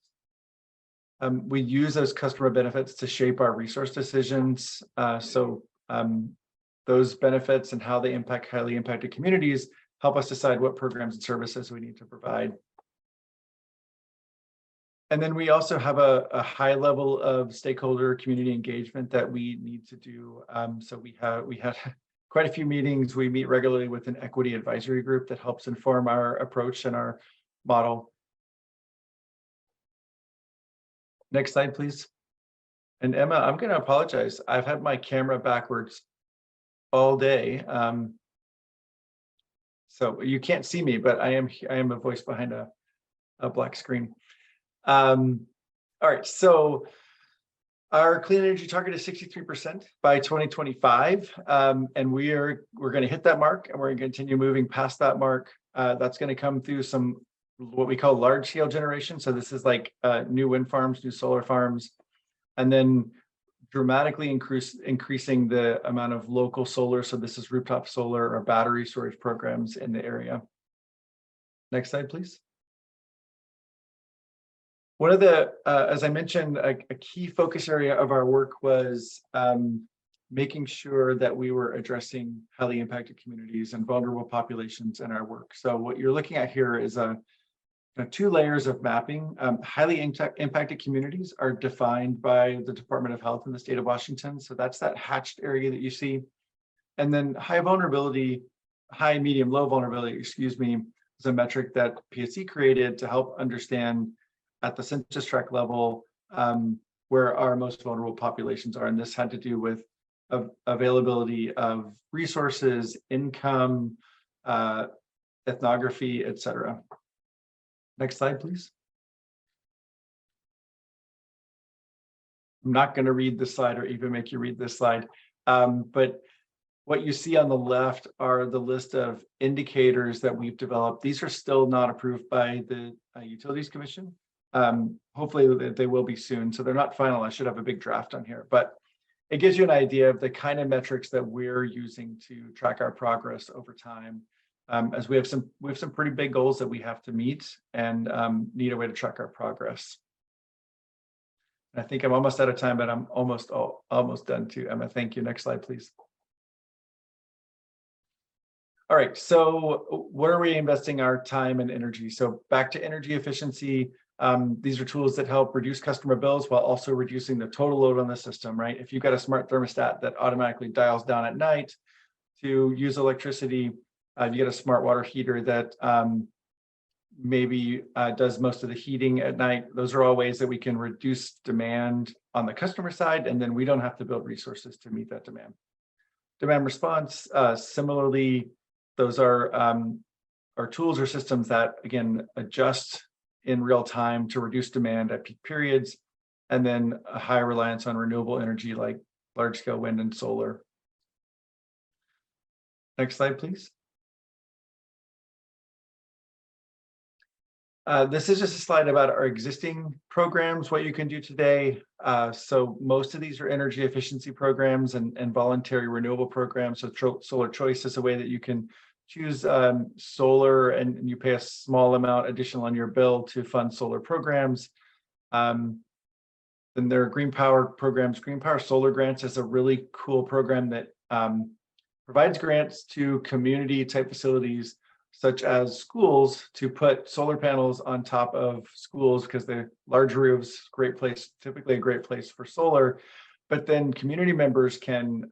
Speaker 4: We use those customer benefits to shape our resource decisions. Those benefits and how they impact highly impacted communities help us decide what programs and services we need to provide. And then we also have a high level of stakeholder community engagement that we need to do. So we had quite a few meetings. We meet regularly with an equity advisory group that helps inform our approach and our model. Next slide, please. And Emma, I'm going to apologize. I've had my camera backwards all day. So you can't see me, but I am a voice behind a black screen. All right, so our clean energy target is 63% by 2025, and we're going to hit that mark, and we're going to continue moving past that mark. That's going to come through some what we call large scale generation. So this is like new wind farms, new solar farms, and then dramatically increasing the amount of local solar. So this is rooftop solar or battery storage programs in the area. Next slide, please. One of the, as I mentioned, a key focus area of our work was making sure that we were addressing highly impacted communities and vulnerable populations in our work. So what you're looking at here is two layers of mapping. Highly impacted communities are defined by the Department of Health in the state of Washington. So that's that hatched area that you see. And then high, medium, low vulnerability, excuse me, is a metric that PSC created to help understand at the census tract level where our most vulnerable populations are. And this had to do with availability of resources, income, ethnography, et cetera. Next slide, please. I'm not going to read this slide or even make you read this slide, but what you see on the left are the list of indicators that we've developed. These are still not approved by the Utilities Commission. Hopefully they will be soon. So they're not final. I should have a big draft on here, but it gives you an idea of the kind of metrics that we're using to track our progress over time. As we have some pretty big goals that we have to meet and need a way to track our progress. I think I'm almost out of time, but I'm almost done too. Emma, thank you. Next slide, please. All right, so where are we investing our time and energy? So back to energy efficiency. These are tools that help reduce customer bills while also reducing the total load on the system, right? If you've got a smart thermostat that automatically dials down at night to use electricity, you get a smart water heater that maybe does most of the heating at night. Those are all ways that we can reduce demand on the customer side, and then we don't have to build resources to meet that demand. Demand response, similarly, those are tools or systems that, again, adjust in real time to reduce demand at peak periods, and then a high reliance on renewable energy like large-scale wind and solar. Next slide, please. This is just a slide about our existing programs, what you can do today. So most of these are energy efficiency programs and voluntary renewable programs. So solar choice is a way that you can choose solar, and you pay a small amount additional on your bill to fund solar programs. Then there are green power programs. Green Power Solar Grants is a really cool program that provides grants to community type facilities such as schools to put solar panels on top of schools, because the large roofs, great place, typically a great place for solar. But then community members can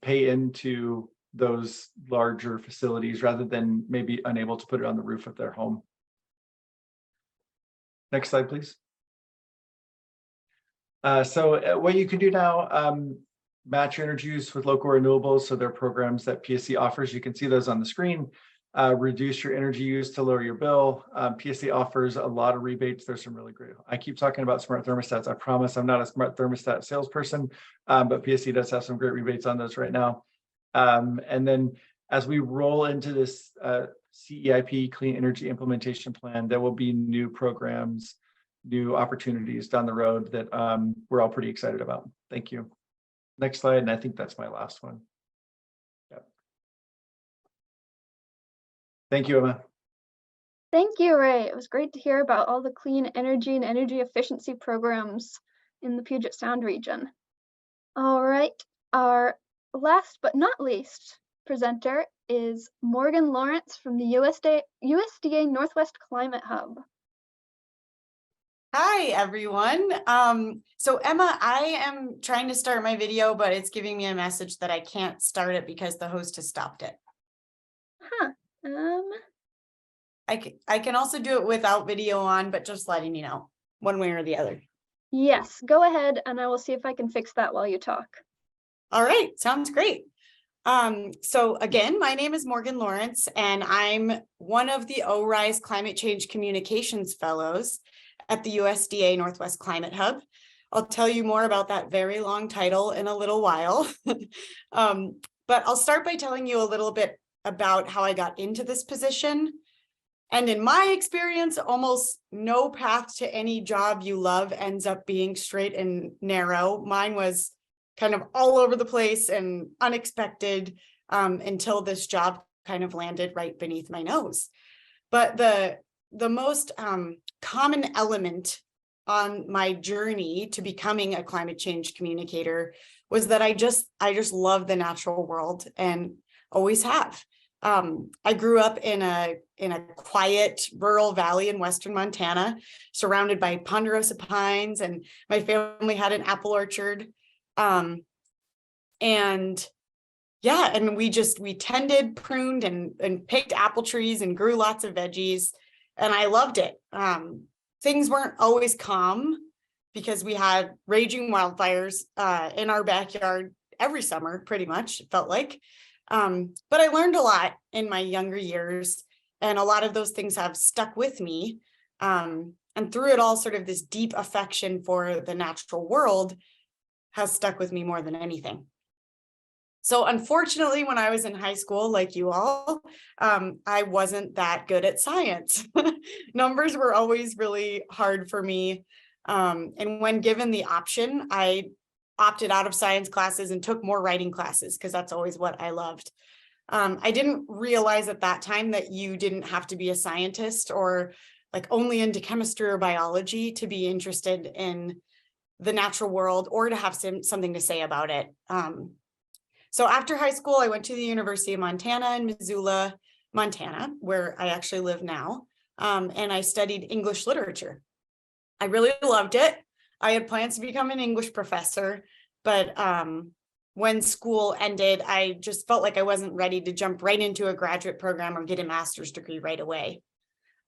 Speaker 4: pay into those larger facilities rather than maybe unable to put it on the roof of their home. Next slide, please. So what you can do now, match your energy use with local renewables. So there are programs that PSC offers. You can see those on the screen. Reduce your energy use to lower your bill. PSC offers a lot of rebates. There's some really great. I keep talking about smart thermostats. I promise I'm not a smart thermostat salesperson, but PSC does have some great rebates on those right now. And then as we roll into this CEIP, Clean Energy Implementation Plan, there will be new programs, new opportunities down the road that we're all pretty excited about. Thank you. Next slide, and I think that's my last one. Yep. Thank you, Emma.
Speaker 1: Thank you, Ray. It was great to hear about all the clean energy and energy efficiency programs in the Puget Sound region. All right, our last but not least presenter is Morgan Lawrence from the USDA Northwest Climate Hub.
Speaker 5: Hi, everyone. So Emma, I am trying to start my video, but it's giving me a message that I can't start it because the host has stopped it.
Speaker 1: Huh.
Speaker 5: I can also do it without video on, but just letting you know, one way or the other.
Speaker 1: Yes, go ahead, and I will see if I can fix that while you talk.
Speaker 5: All right, sounds great. So again, my name is Morgan Lawrence, and I'm one of the ORISE Climate Change Communications Fellows at the USDA Northwest Climate Hub. I'll tell you more about that very long title in a little while. But I'll start by telling you a little bit about how I got into this position. And in my experience, almost no path to any job you love ends up being straight and narrow. Mine was kind of all over the place and unexpected until this job kind of landed right beneath my nose. But the most common element on my journey to becoming a climate change communicator was that I just love the natural world and always have. I grew up in a quiet rural valley in western Montana, surrounded by ponderosa pines, and my family had an apple orchard. And we tended, pruned, and picked apple trees and grew lots of veggies, and I loved it. Things weren't always calm because we had raging wildfires in our backyard every summer, pretty much, it felt like. But I learned a lot in my younger years, and a lot of those things have stuck with me. And through it all, sort of this deep affection for the natural world has stuck with me more than anything. So unfortunately, when I was in high school, like you all, I wasn't that good at science. Numbers were always really hard for me. And when given the option, I opted out of science classes and took more writing classes because that's always what I loved. I didn't realize at that time that you didn't have to be a scientist or like only into chemistry or biology to be interested in the natural world or to have something to say about it. So after high school, I went to the University of Montana in Missoula, Montana, where I actually live now, and I studied English literature. I really loved it. I had plans to become an English professor, but when school ended, I just felt like I wasn't ready to jump right into a graduate program or get a master's degree right away.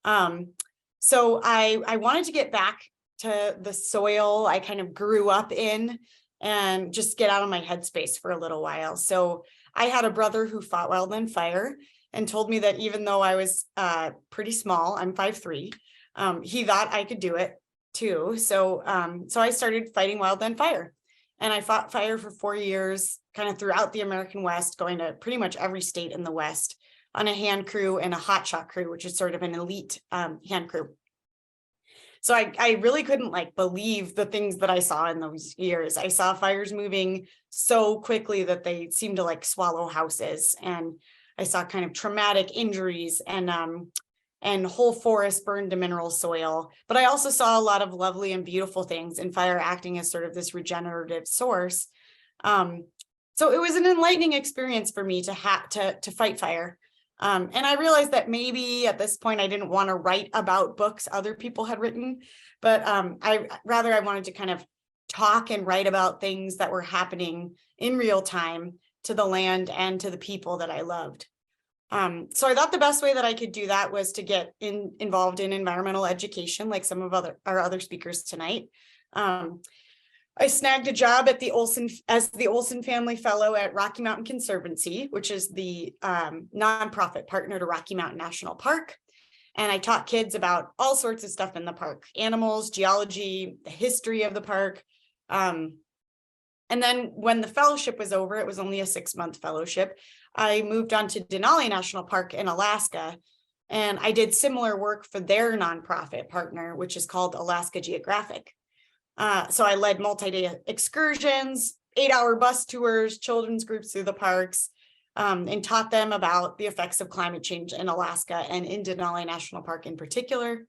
Speaker 5: So I wanted to get back to the soil I kind of grew up in and just get out of my headspace for a little while. So I had a brother who fought wildland fire and told me that even though I was pretty small, I'm 5'3", he thought I could do it too. So I started fighting wildland fire, and I fought fire for 4 years, kind of throughout the American West, going to pretty much every state in the West on a hand crew and a hotshot crew, which is sort of an elite hand crew. So I really couldn't like believe the things that I saw in those years. I saw fires moving so quickly that they seemed to like swallow houses, and I saw kind of traumatic injuries and whole forests burned to mineral soil. But I also saw a lot of lovely and beautiful things, and fire acting as sort of this regenerative source. So it was an enlightening experience for me to fight fire. And I realized that maybe at this point I didn't want to write about books other people had written, but I wanted to kind of talk and write about things that were happening in real time to the land and to the people that I loved. So I thought the best way that I could do that was to get involved in environmental education, like some of our other speakers tonight. I snagged a job at as the Olson Family Fellow at Rocky Mountain Conservancy, which is the nonprofit partner to Rocky Mountain National Park. And I taught kids about all sorts of stuff in the park: animals, geology, the history of the park. And then when the fellowship was over, it was only a 6-month fellowship, I moved on to Denali National Park in Alaska. And I did similar work for their nonprofit partner, which is called Alaska Geographic. So I led multi-day excursions, 8-hour bus tours, children's groups through the parks, and taught them about the effects of climate change in Alaska and in Denali National Park in particular.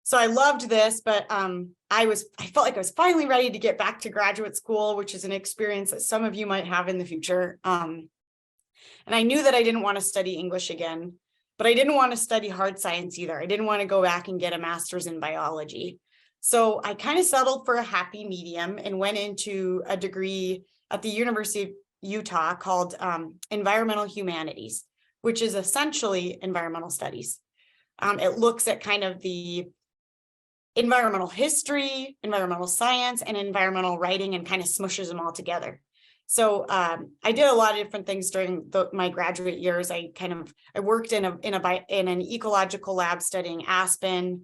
Speaker 5: So I loved this, but I felt like I was finally ready to get back to graduate school, which is an experience that some of you might have in the future. And I knew that I didn't want to study English again, but I didn't want to study hard science either. I didn't want to go back and get a master's in biology. So I kind of settled for a happy medium and went into a degree at the University of Utah called Environmental Humanities, which is essentially environmental studies. It looks at kind of the environmental history, environmental science, and environmental writing, and kind of smushes them all together. So I did a lot of different things during my graduate years. I worked in an ecological lab studying aspen.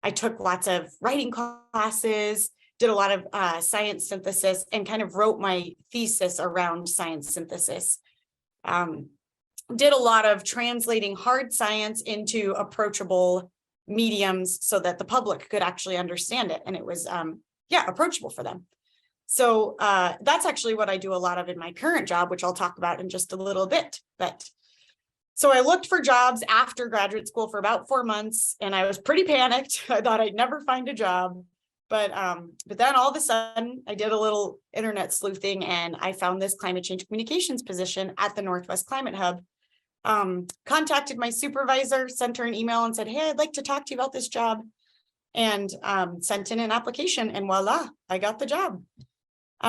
Speaker 5: I took lots of writing classes, did a lot of science synthesis, and kind of wrote my thesis around science synthesis. Did a lot of translating hard science into approachable mediums so that the public could actually understand it. And it was, approachable for them. So that's actually what I do a lot of in my current job, which I'll talk about in just a little bit. So I looked for jobs after graduate school for about 4 months, and I was pretty panicked. I thought I'd never find a job. But then all of a sudden, I did a little internet sleuthing, and I found this climate change communications position at the Northwest Climate Hub. Contacted my supervisor, sent her an email and said, "Hey, I'd like to talk to you about this job," and sent in an application, and voila, I got the job.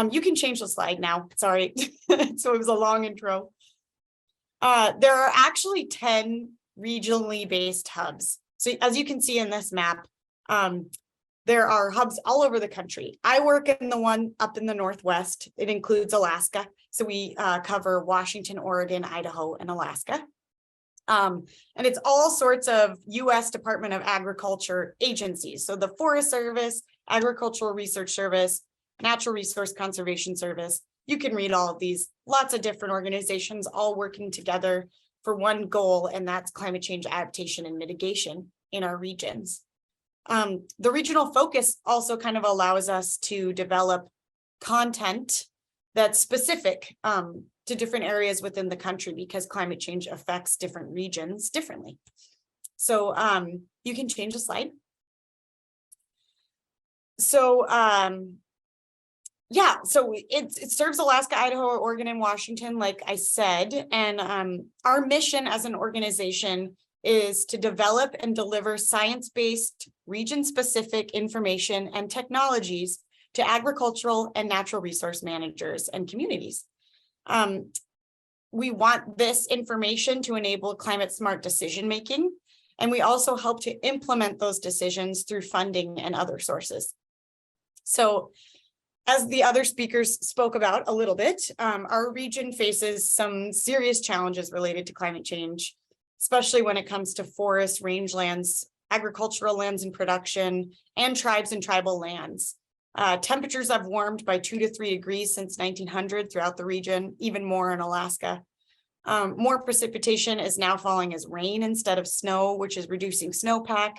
Speaker 5: You can change the slide now. Sorry. So it was a long intro. There are actually 10 regionally based hubs. So as you can see in this map, there are hubs all over the country. I work in the one up in the Northwest. It includes Alaska. So we cover Washington, Oregon, Idaho, and Alaska. And it's all sorts of U.S. Department of Agriculture agencies. So the Forest Service, Agricultural Research Service, Natural Resource Conservation Service. You can read all of these, lots of different organizations all working together for one goal, and that's climate change adaptation and mitigation in our regions. The regional focus also kind of allows us to develop content that's specific to different areas within the country, because climate change affects different regions differently. So you can change the slide. So so it serves Alaska, Idaho, Oregon, and Washington, like I said. And our mission as an organization is to develop and deliver science-based, region-specific information and technologies to agricultural and natural resource managers and communities. We want this information to enable climate-smart decision-making, and we also help to implement those decisions through funding and other sources. So, as the other speakers spoke about a little bit, our region faces some serious challenges related to climate change, especially when it comes to forests, rangelands, agricultural lands in production, and tribes and tribal lands. Temperatures have warmed by 2 to 3 degrees since 1900 throughout the region, even more in Alaska. More precipitation is now falling as rain instead of snow, which is reducing snowpack.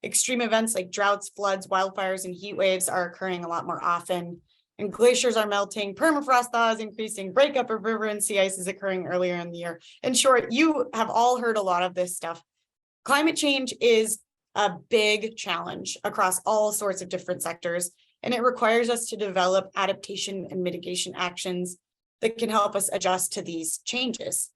Speaker 5: Extreme events like droughts, floods, wildfires, and heat waves are occurring a lot more often. And glaciers are melting, permafrost thaw is increasing, breakup of river and sea ice is occurring earlier in the year. In short, you have all heard a lot of this stuff. Climate change is a big challenge across all sorts of different sectors, and it requires us to develop adaptation and mitigation actions that can help us adjust to these changes.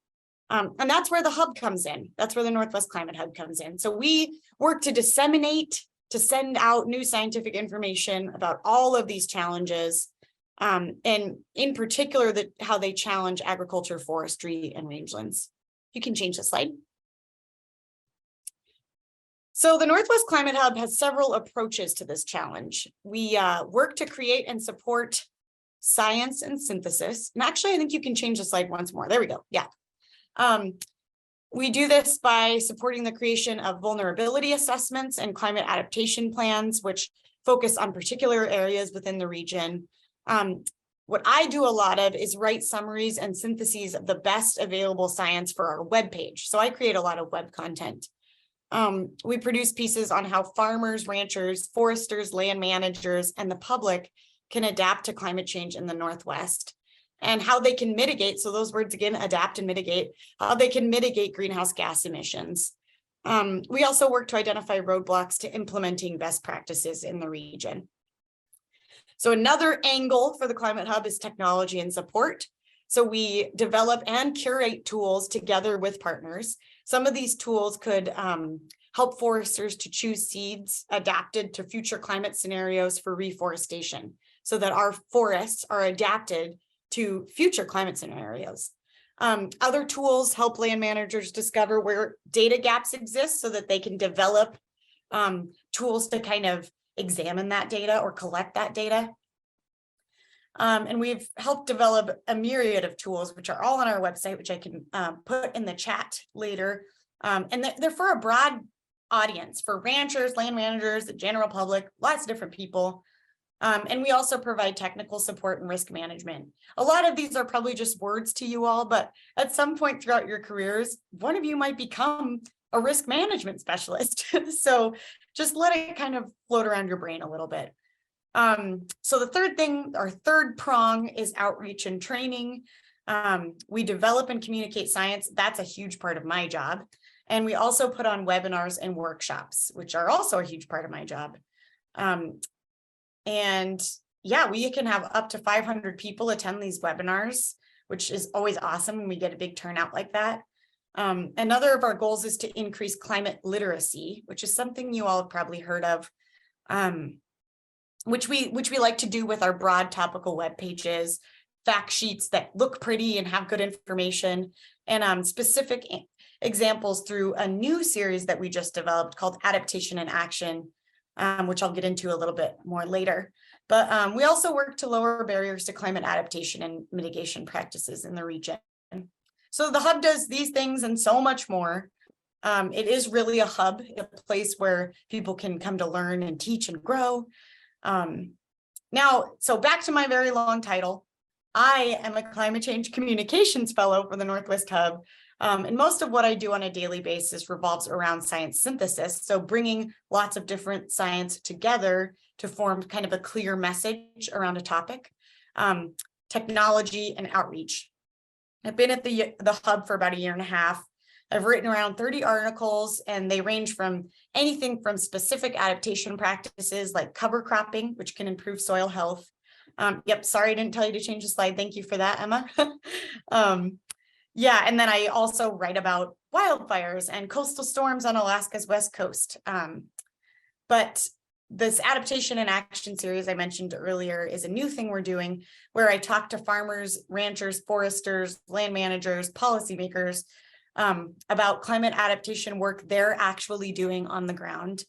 Speaker 5: And that's where the hub comes in. That's where the Northwest Climate Hub comes in. So we work to disseminate, to send out new scientific information about all of these challenges, and in particular, how they challenge agriculture, forestry, and rangelands. You can change the slide. So the Northwest Climate Hub has several approaches to this challenge. We work to create and support science and synthesis. And actually, I think you can change the slide once more. There we go. Yeah. We do this by supporting the creation of vulnerability assessments and climate adaptation plans, which focus on particular areas within the region. What I do a lot of is write summaries and syntheses of the best available science for our webpage. So I create a lot of web content. We produce pieces on how farmers, ranchers, foresters, land managers, and the public can adapt to climate change in the Northwest, and how they can mitigate, so those words again, adapt and mitigate, how they can mitigate greenhouse gas emissions. We also work to identify roadblocks to implementing best practices in the region. So another angle for the Climate Hub is technology and support. So we develop and curate tools together with partners. Some of these tools could help foresters to choose seeds adapted to future climate scenarios for reforestation, so that our forests are adapted to future climate scenarios. Other tools help land managers discover where data gaps exist so that they can develop tools to kind of examine that data or collect that data. And we've helped develop a myriad of tools, which are all on our website, which I can put in the chat later. And they're for a broad audience, for ranchers, land managers, the general public, lots of different people. And we also provide technical support and risk management. A lot of these are probably just words to you all, but at some point throughout your careers, one of you might become a risk management specialist. So just let it kind of float around your brain a little bit. So the third thing, our third prong, is outreach and training. We develop and communicate science. That's a huge part of my job. And we also put on webinars and workshops, which are also a huge part of my job. And yeah, we can have up to 500 people attend these webinars, which is always awesome when we get a big turnout like that. Another of our goals is to increase climate literacy, which is something you all have probably heard of, which we like to do with our broad topical web pages, fact sheets that look pretty and have good information, and specific examples through a new series that we just developed called Adaptation in Action, which I'll get into a little bit more later. But we also work to lower barriers to climate adaptation and mitigation practices in the region. So the hub does these things and so much more. It is really a hub, a place where people can come to learn and teach and grow. Now, so back to my very long title. I am a climate change communications fellow for the Northwest Hub. And most of what I do on a daily basis revolves around science synthesis. So bringing lots of different science together to form kind of a clear message around a topic, technology and outreach. I've been at the hub for about a year and a half. I've written around 30 articles, and they range from anything from specific adaptation practices like cover cropping, which can improve soil health. Yep, sorry, I didn't tell you to change the slide. Thank you for that, Emma. Yeah, and then I also write about wildfires and coastal storms on Alaska's west coast. But this Adaptation in Action series I mentioned earlier is a new thing we're doing, where I talk to farmers, ranchers, foresters, land managers, policymakers about climate adaptation work they're actually doing on the ground.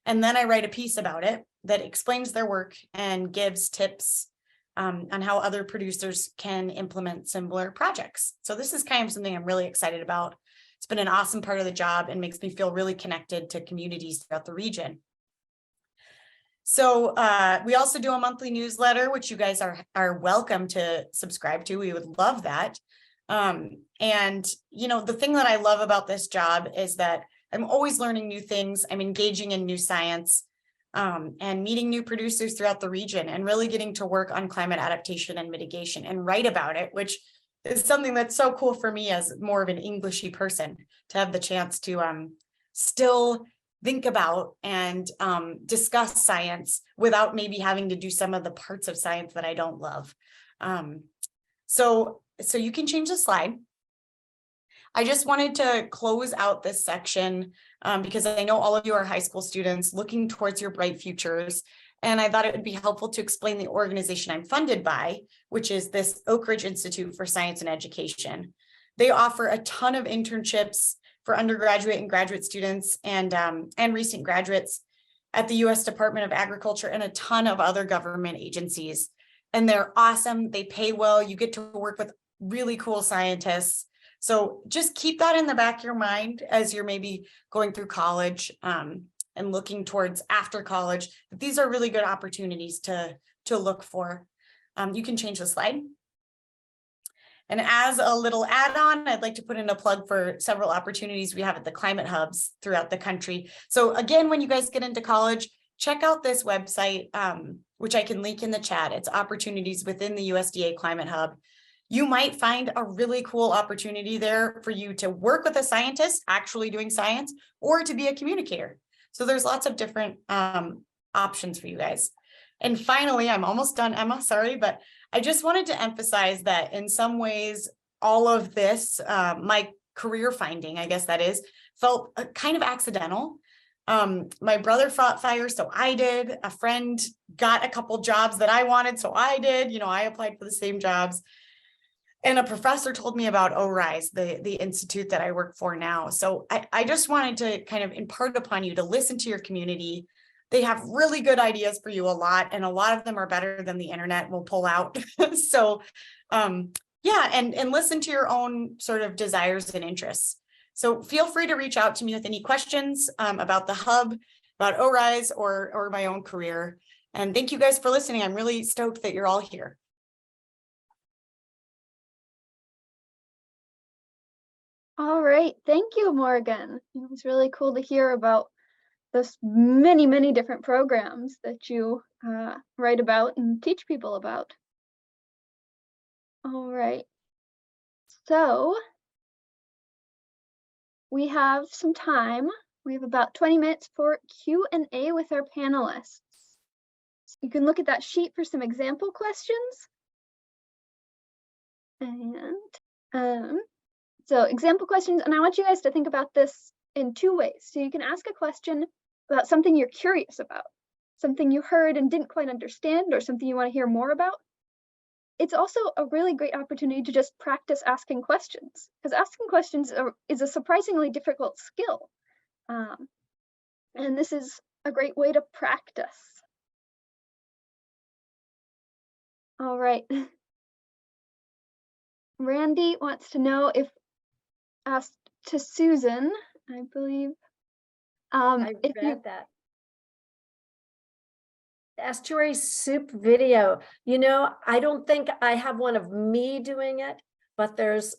Speaker 5: And then I write a piece about it that explains their work and gives tips on how other producers can implement similar projects. So this is kind of something I'm really excited about. It's been an awesome part of the job and makes me feel really connected to communities throughout the region. So we also do a monthly newsletter, which you guys are welcome to subscribe to. We would love that. And, you know, the thing that I love about this job is that I'm always learning new things. I'm engaging in new science and meeting new producers throughout the region and really getting to work on climate adaptation and mitigation and write about it, which is something that's so cool for me as more of an Englishy person to have the chance to still think about and discuss science without maybe having to do some of the parts of science that I don't love. So you can change the slide. I just wanted to close out this section because I know all of you are high school students looking towards your bright futures. And I thought it would be helpful to explain the organization I'm funded by, which is this Oak Ridge Institute for Science and Education. They offer a ton of internships for undergraduate and graduate students and recent graduates at the U.S. Department of Agriculture and a ton of other government agencies. And they're awesome. They pay well. You get to work with really cool scientists. So just keep that in the back of your mind as you're maybe going through college and looking towards after college. These are really good opportunities to look for. You can change the slide. And as a little add-on, I'd like to put in a plug for several opportunities we have at the climate hubs throughout the country. So again, when you guys get into college, check out this website, which I can link in the chat. It's opportunities within the USDA Climate Hub. You might find a really cool opportunity there for you to work with a scientist actually doing science or to be a communicator. So there's lots of different options for you guys. And finally, I'm almost done, Emma, sorry, but I just wanted to emphasize that in some ways, all of this, my career finding, I guess that is, felt kind of accidental. My brother fought fire, so I did. A friend got a couple jobs that I wanted, so I did. You know, I applied for the same jobs. And a professor told me about ORISE, the institute that I work for now. So I just wanted to kind of impart upon you to listen to your community. They have really good ideas for you a lot, and a lot of them are better than the internet will pull out. So yeah, and listen to your own sort of desires and interests. So feel free to reach out to me with any questions about the hub, about ORISE or my own career. And thank you guys for listening. I'm really stoked that you're all here.
Speaker 1: All right, thank you, Morgan. It was really cool to hear about those many, many different programs that you write about and teach people about. All right, so we have some time. We have about 20 minutes for Q&A with our panelists. You can look at that sheet for some example questions. And so example questions, and I want you guys to think about this in two ways. So you can ask a question about something you're curious about, something you heard and didn't quite understand, or something you want to hear more about. It's also a really great opportunity to just practice asking questions, because asking questions is a surprisingly difficult skill. And this is a great way to practice. All right. Randy wants to know if asked to Susan, I believe.
Speaker 2: I read that. Estuary soup video. You know, I don't think I have one of me doing it, but there's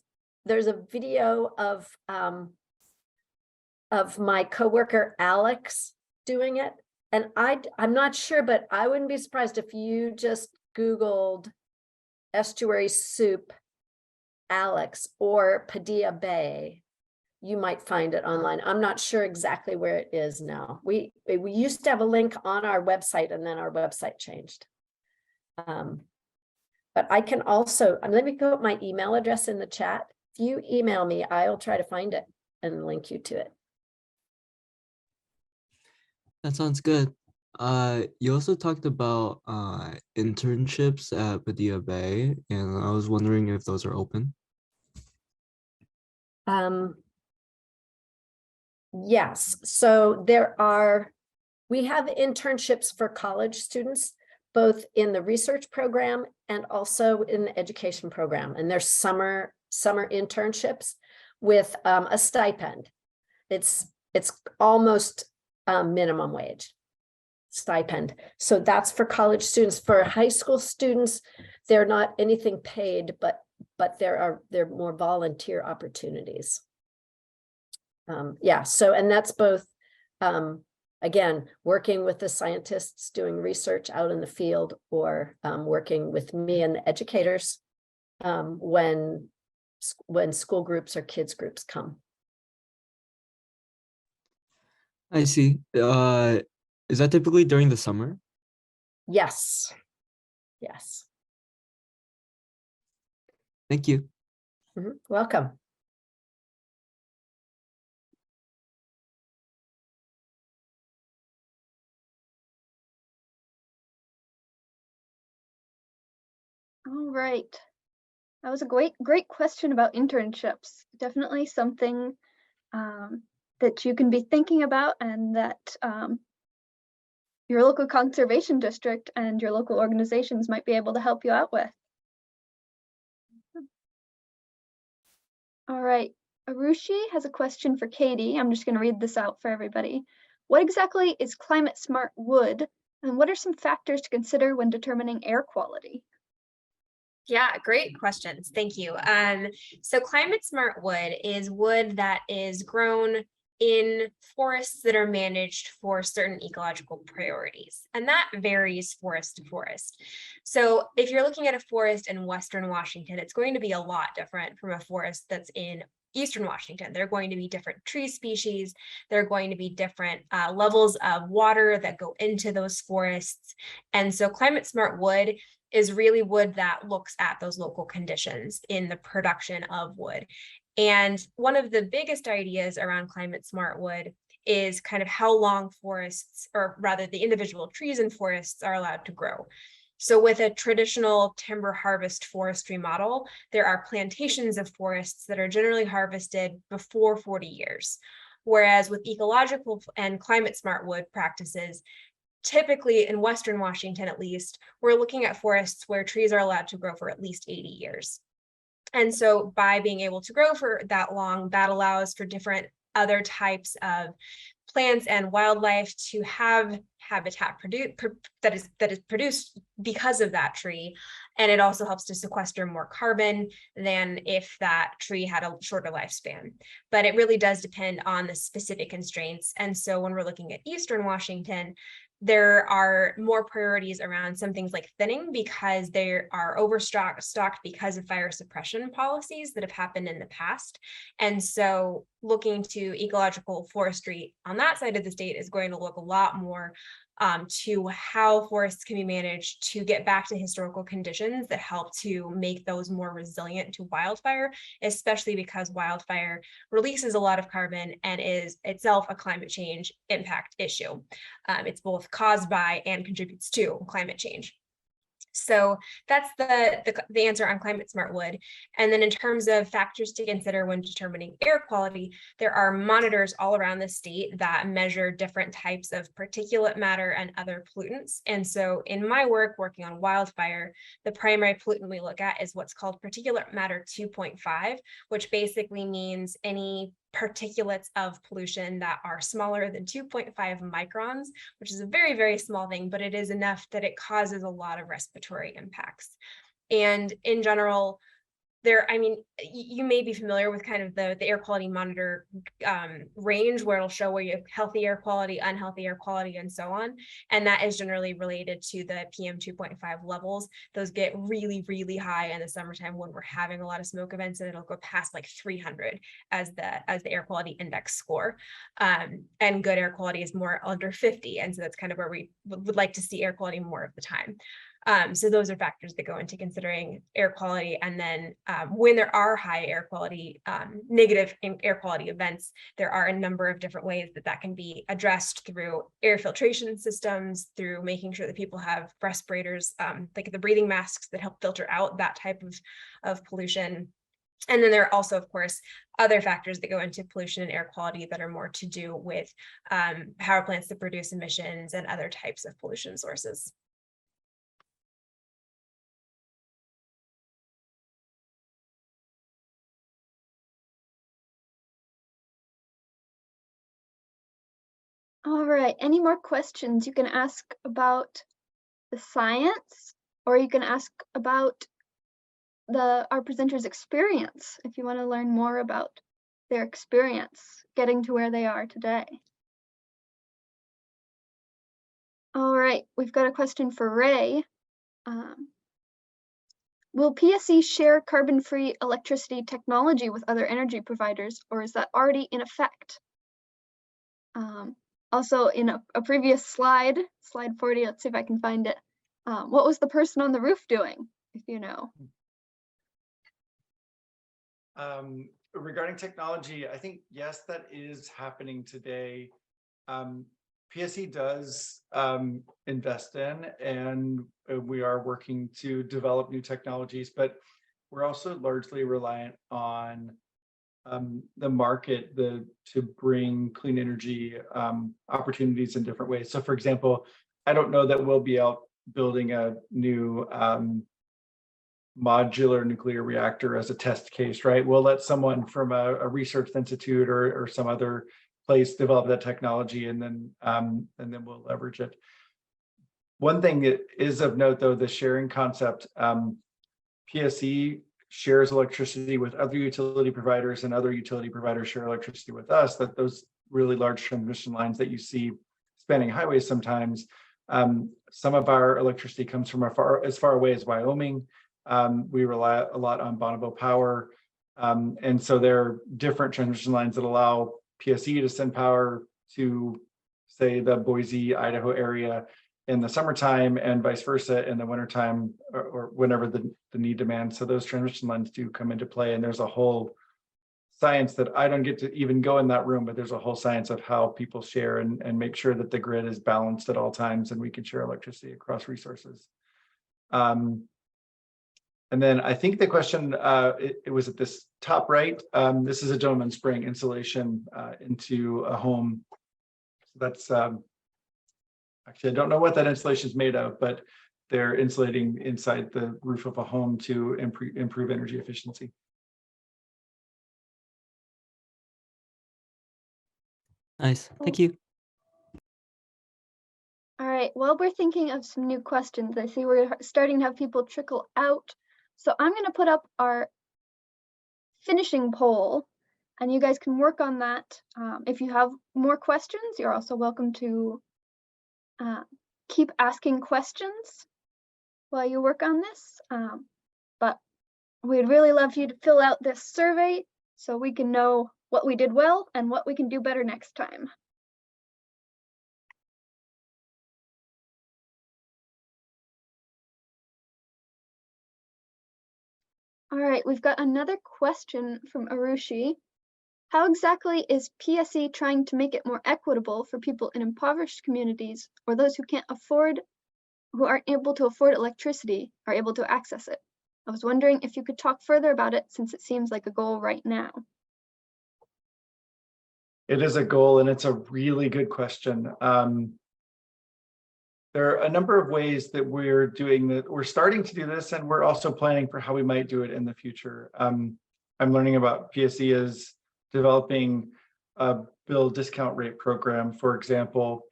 Speaker 2: a video of my coworker Alex doing it, and I'm not sure, but I wouldn't be surprised if you just Googled estuary soup Alex or Padilla Bay. You might find it online. I'm not sure exactly where it is now. We used to have a link on our website, and then our website changed. But I can also, let me put my email address in the chat. If you email me, I'll try to find it and link you to it.
Speaker 6: That sounds good. You also talked about internships at Padilla Bay, and I was wondering if those are open.
Speaker 2: Yes, so we have internships for college students, both in the research program and also in the education program. And there's summer internships with a stipend. It's almost minimum wage stipend. So that's for college students. For high school students, they're not anything paid, but they're more volunteer opportunities. Yeah, so, and that's both, again, working with the scientists doing research out in the field, or working with me and the educators when school groups or kids groups come.
Speaker 6: I see. Is that typically during the summer?
Speaker 2: Yes. Yes.
Speaker 6: Thank you.
Speaker 2: Welcome.
Speaker 1: All right. That was a great question about internships. Definitely something that you can be thinking about, and that your local conservation district and your local organizations might be able to help you out with. All right, Arushi has a question for Katie. I'm just going to read this out for everybody. What exactly is climate smart wood, and what are some factors to consider when determining air quality?
Speaker 3: Yeah, great questions. Thank you. So climate smart wood is wood that is grown in forests that are managed for certain ecological priorities, and that varies forest to forest. So if you're looking at a forest in Western Washington, it's going to be a lot different from a forest that's in Eastern Washington. There are going to be different tree species. There are going to be different levels of water that go into those forests. And so climate smart wood is really wood that looks at those local conditions in the production of wood. And one of the biggest ideas around climate smart wood is kind of how long forests, or rather the individual trees in forests, are allowed to grow. So with a traditional timber harvest forestry model, there are plantations of forests that are generally harvested before 40 years. Whereas with ecological and climate smart wood practices, typically in Western Washington, at least, we're looking at forests where trees are allowed to grow for at least 80 years. And so by being able to grow for that long, that allows for different other types of plants and wildlife to have habitat that is produced because of that tree. And it also helps to sequester more carbon than if that tree had a shorter lifespan. But it really does depend on the specific constraints. And so when we're looking at Eastern Washington, there are more priorities around some things like thinning, because they are overstocked because of fire suppression policies that have happened in the past. And so looking to ecological forestry on that side of the state is going to look a lot more to how forests can be managed to get back to historical conditions that help to make those more resilient to wildfire, especially because wildfire releases a lot of carbon and is itself a climate change impact issue. It's both caused by and contributes to climate change. So that's the answer on climate smart wood. And then in terms of factors to consider when determining air quality, there are monitors all around the state that measure different types of particulate matter and other pollutants. And so in my work working on wildfire, the primary pollutant we look at is what's called particulate matter 2.5, which basically means any particulates of pollution that are smaller than 2.5 microns, which is a very, very small thing, but it is enough that it causes a lot of respiratory impacts. And in general, you may be familiar with kind of the air quality monitor range, where it'll show where you have healthy air quality, unhealthy air quality, and so on. And that is generally related to the PM 2.5 levels. Those get really, really high in the summertime when we're having a lot of smoke events, and it'll go past like 300 as the air quality index score. And good air quality is more under 50. And so that's kind of where we would like to see air quality more of the time. So those are factors that go into considering air quality. And then when there are high air quality, negative air quality events, there are a number of different ways that can be addressed through air filtration systems, through making sure that people have respirators, like the breathing masks that help filter out that type of pollution. And then there are also, of course, other factors that go into pollution and air quality that are more to do with power plants that produce emissions and other types of pollution sources.
Speaker 1: All right, any more questions? You can ask about the science, or you can ask about our presenter's experience if you want to learn more about their experience getting to where they are today. All right, we've got a question for Ray. Will PSE share carbon-free electricity technology with other energy providers, or is that already in effect? Also, in a previous slide 40, let's see if I can find it. What was the person on the roof doing, if you know?
Speaker 4: Regarding technology, I think, yes, that is happening today. PSE does invest in, and we are working to develop new technologies, but we're also largely reliant on the market to bring clean energy opportunities in different ways. So for example, I don't know that we'll be out building a new modular nuclear reactor as a test case, right? We'll let someone from a research institute or some other place develop that technology, and then we'll leverage it. One thing that is of note, though, the sharing concept, PSE shares electricity with other utility providers, and other utility providers share electricity with us. That those really large transmission lines that you see spanning highways sometimes, some of our electricity comes from as far away as Wyoming. We rely a lot on Bonneville Power, and so there are different transmission lines that allow PSE to send power to, say, the Boise, Idaho area in the summertime, and vice versa in the wintertime, or whenever the need demands. So those transmission lines do come into play, and there's a whole science that I don't get to even go in that room, but there's a whole science of how people share and make sure that the grid is balanced at all times and we can share electricity across resources. And then I think the question, it was at this top right. This is a gentleman spraying insulation into a home. So that's, actually, I don't know what that insulation is made of, but they're insulating inside the roof of a home to improve energy efficiency.
Speaker 6: Nice, thank you.
Speaker 1: All right, well, we're thinking of some new questions. I see we're starting to have people trickle out. So I'm going to put up our finishing poll, and you guys can work on that. If you have more questions, you're also welcome to keep asking questions while you work on this. But we'd really love you to fill out this survey so we can know what we did well and what we can do better next time. All right, we've got another question from Arushi. How exactly is PSE trying to make it more equitable for people in impoverished communities, or those who aren't able to afford electricity are able to access it? I was wondering if you could talk further about it, since it seems like a goal right now.
Speaker 4: It is a goal, and it's a really good question. There are a number of ways that we're doing that. We're starting to do this, and we're also planning for how we might do it in the future. I'm learning about PSE is developing a bill discount rate program, for example,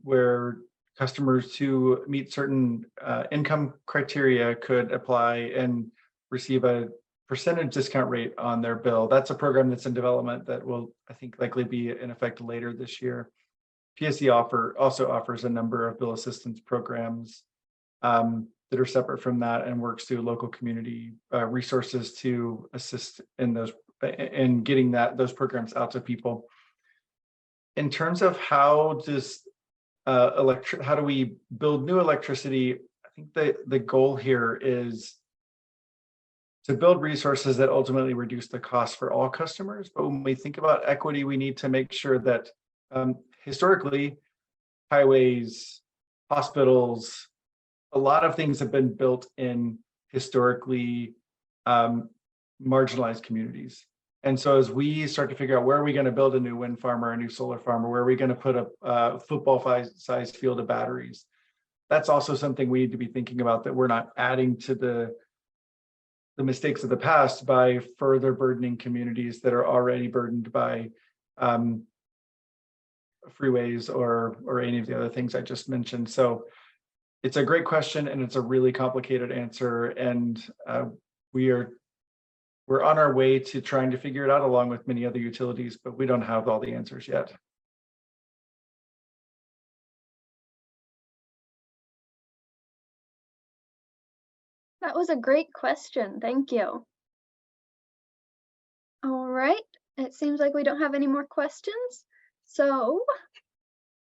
Speaker 4: where customers who meet certain income criteria could apply and receive a percentage discount rate on their bill. That's a program that's in development that will, I think, likely be in effect later this year. PSE also offers a number of bill assistance programs that are separate from that, and works through local community resources to assist in those and getting those programs out to people. In terms of how do we build new electricity, I think the goal here is to build resources that ultimately reduce the cost for all customers. But when we think about equity, we need to make sure that historically, highways, hospitals, a lot of things have been built in historically marginalized communities. And so as we start to figure out where are we going to build a new wind farm or a new solar farm, or where are we going to put a football-sized field of batteries, that's also something we need to be thinking about, that we're not adding to the mistakes of the past by further burdening communities that are already burdened by freeways or any of the other things I just mentioned. So it's a great question, and it's a really complicated answer, and we are we're on our way to trying to figure it out along with many other utilities, but we don't have all the answers yet.
Speaker 1: That was a great question. Thank you. All right. It seems like we don't have any more questions. So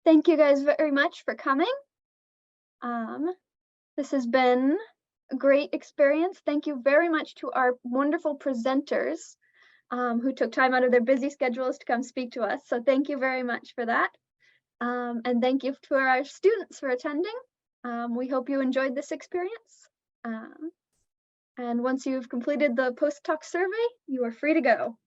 Speaker 1: thank you guys very much for coming. This has been a great experience. Thank you very much to our wonderful presenters who took time out of their busy schedules to come speak to us. So thank you very much for that. And thank you to our students for attending. We hope you enjoyed this experience. And once you've completed the post-talk survey, you are free to go.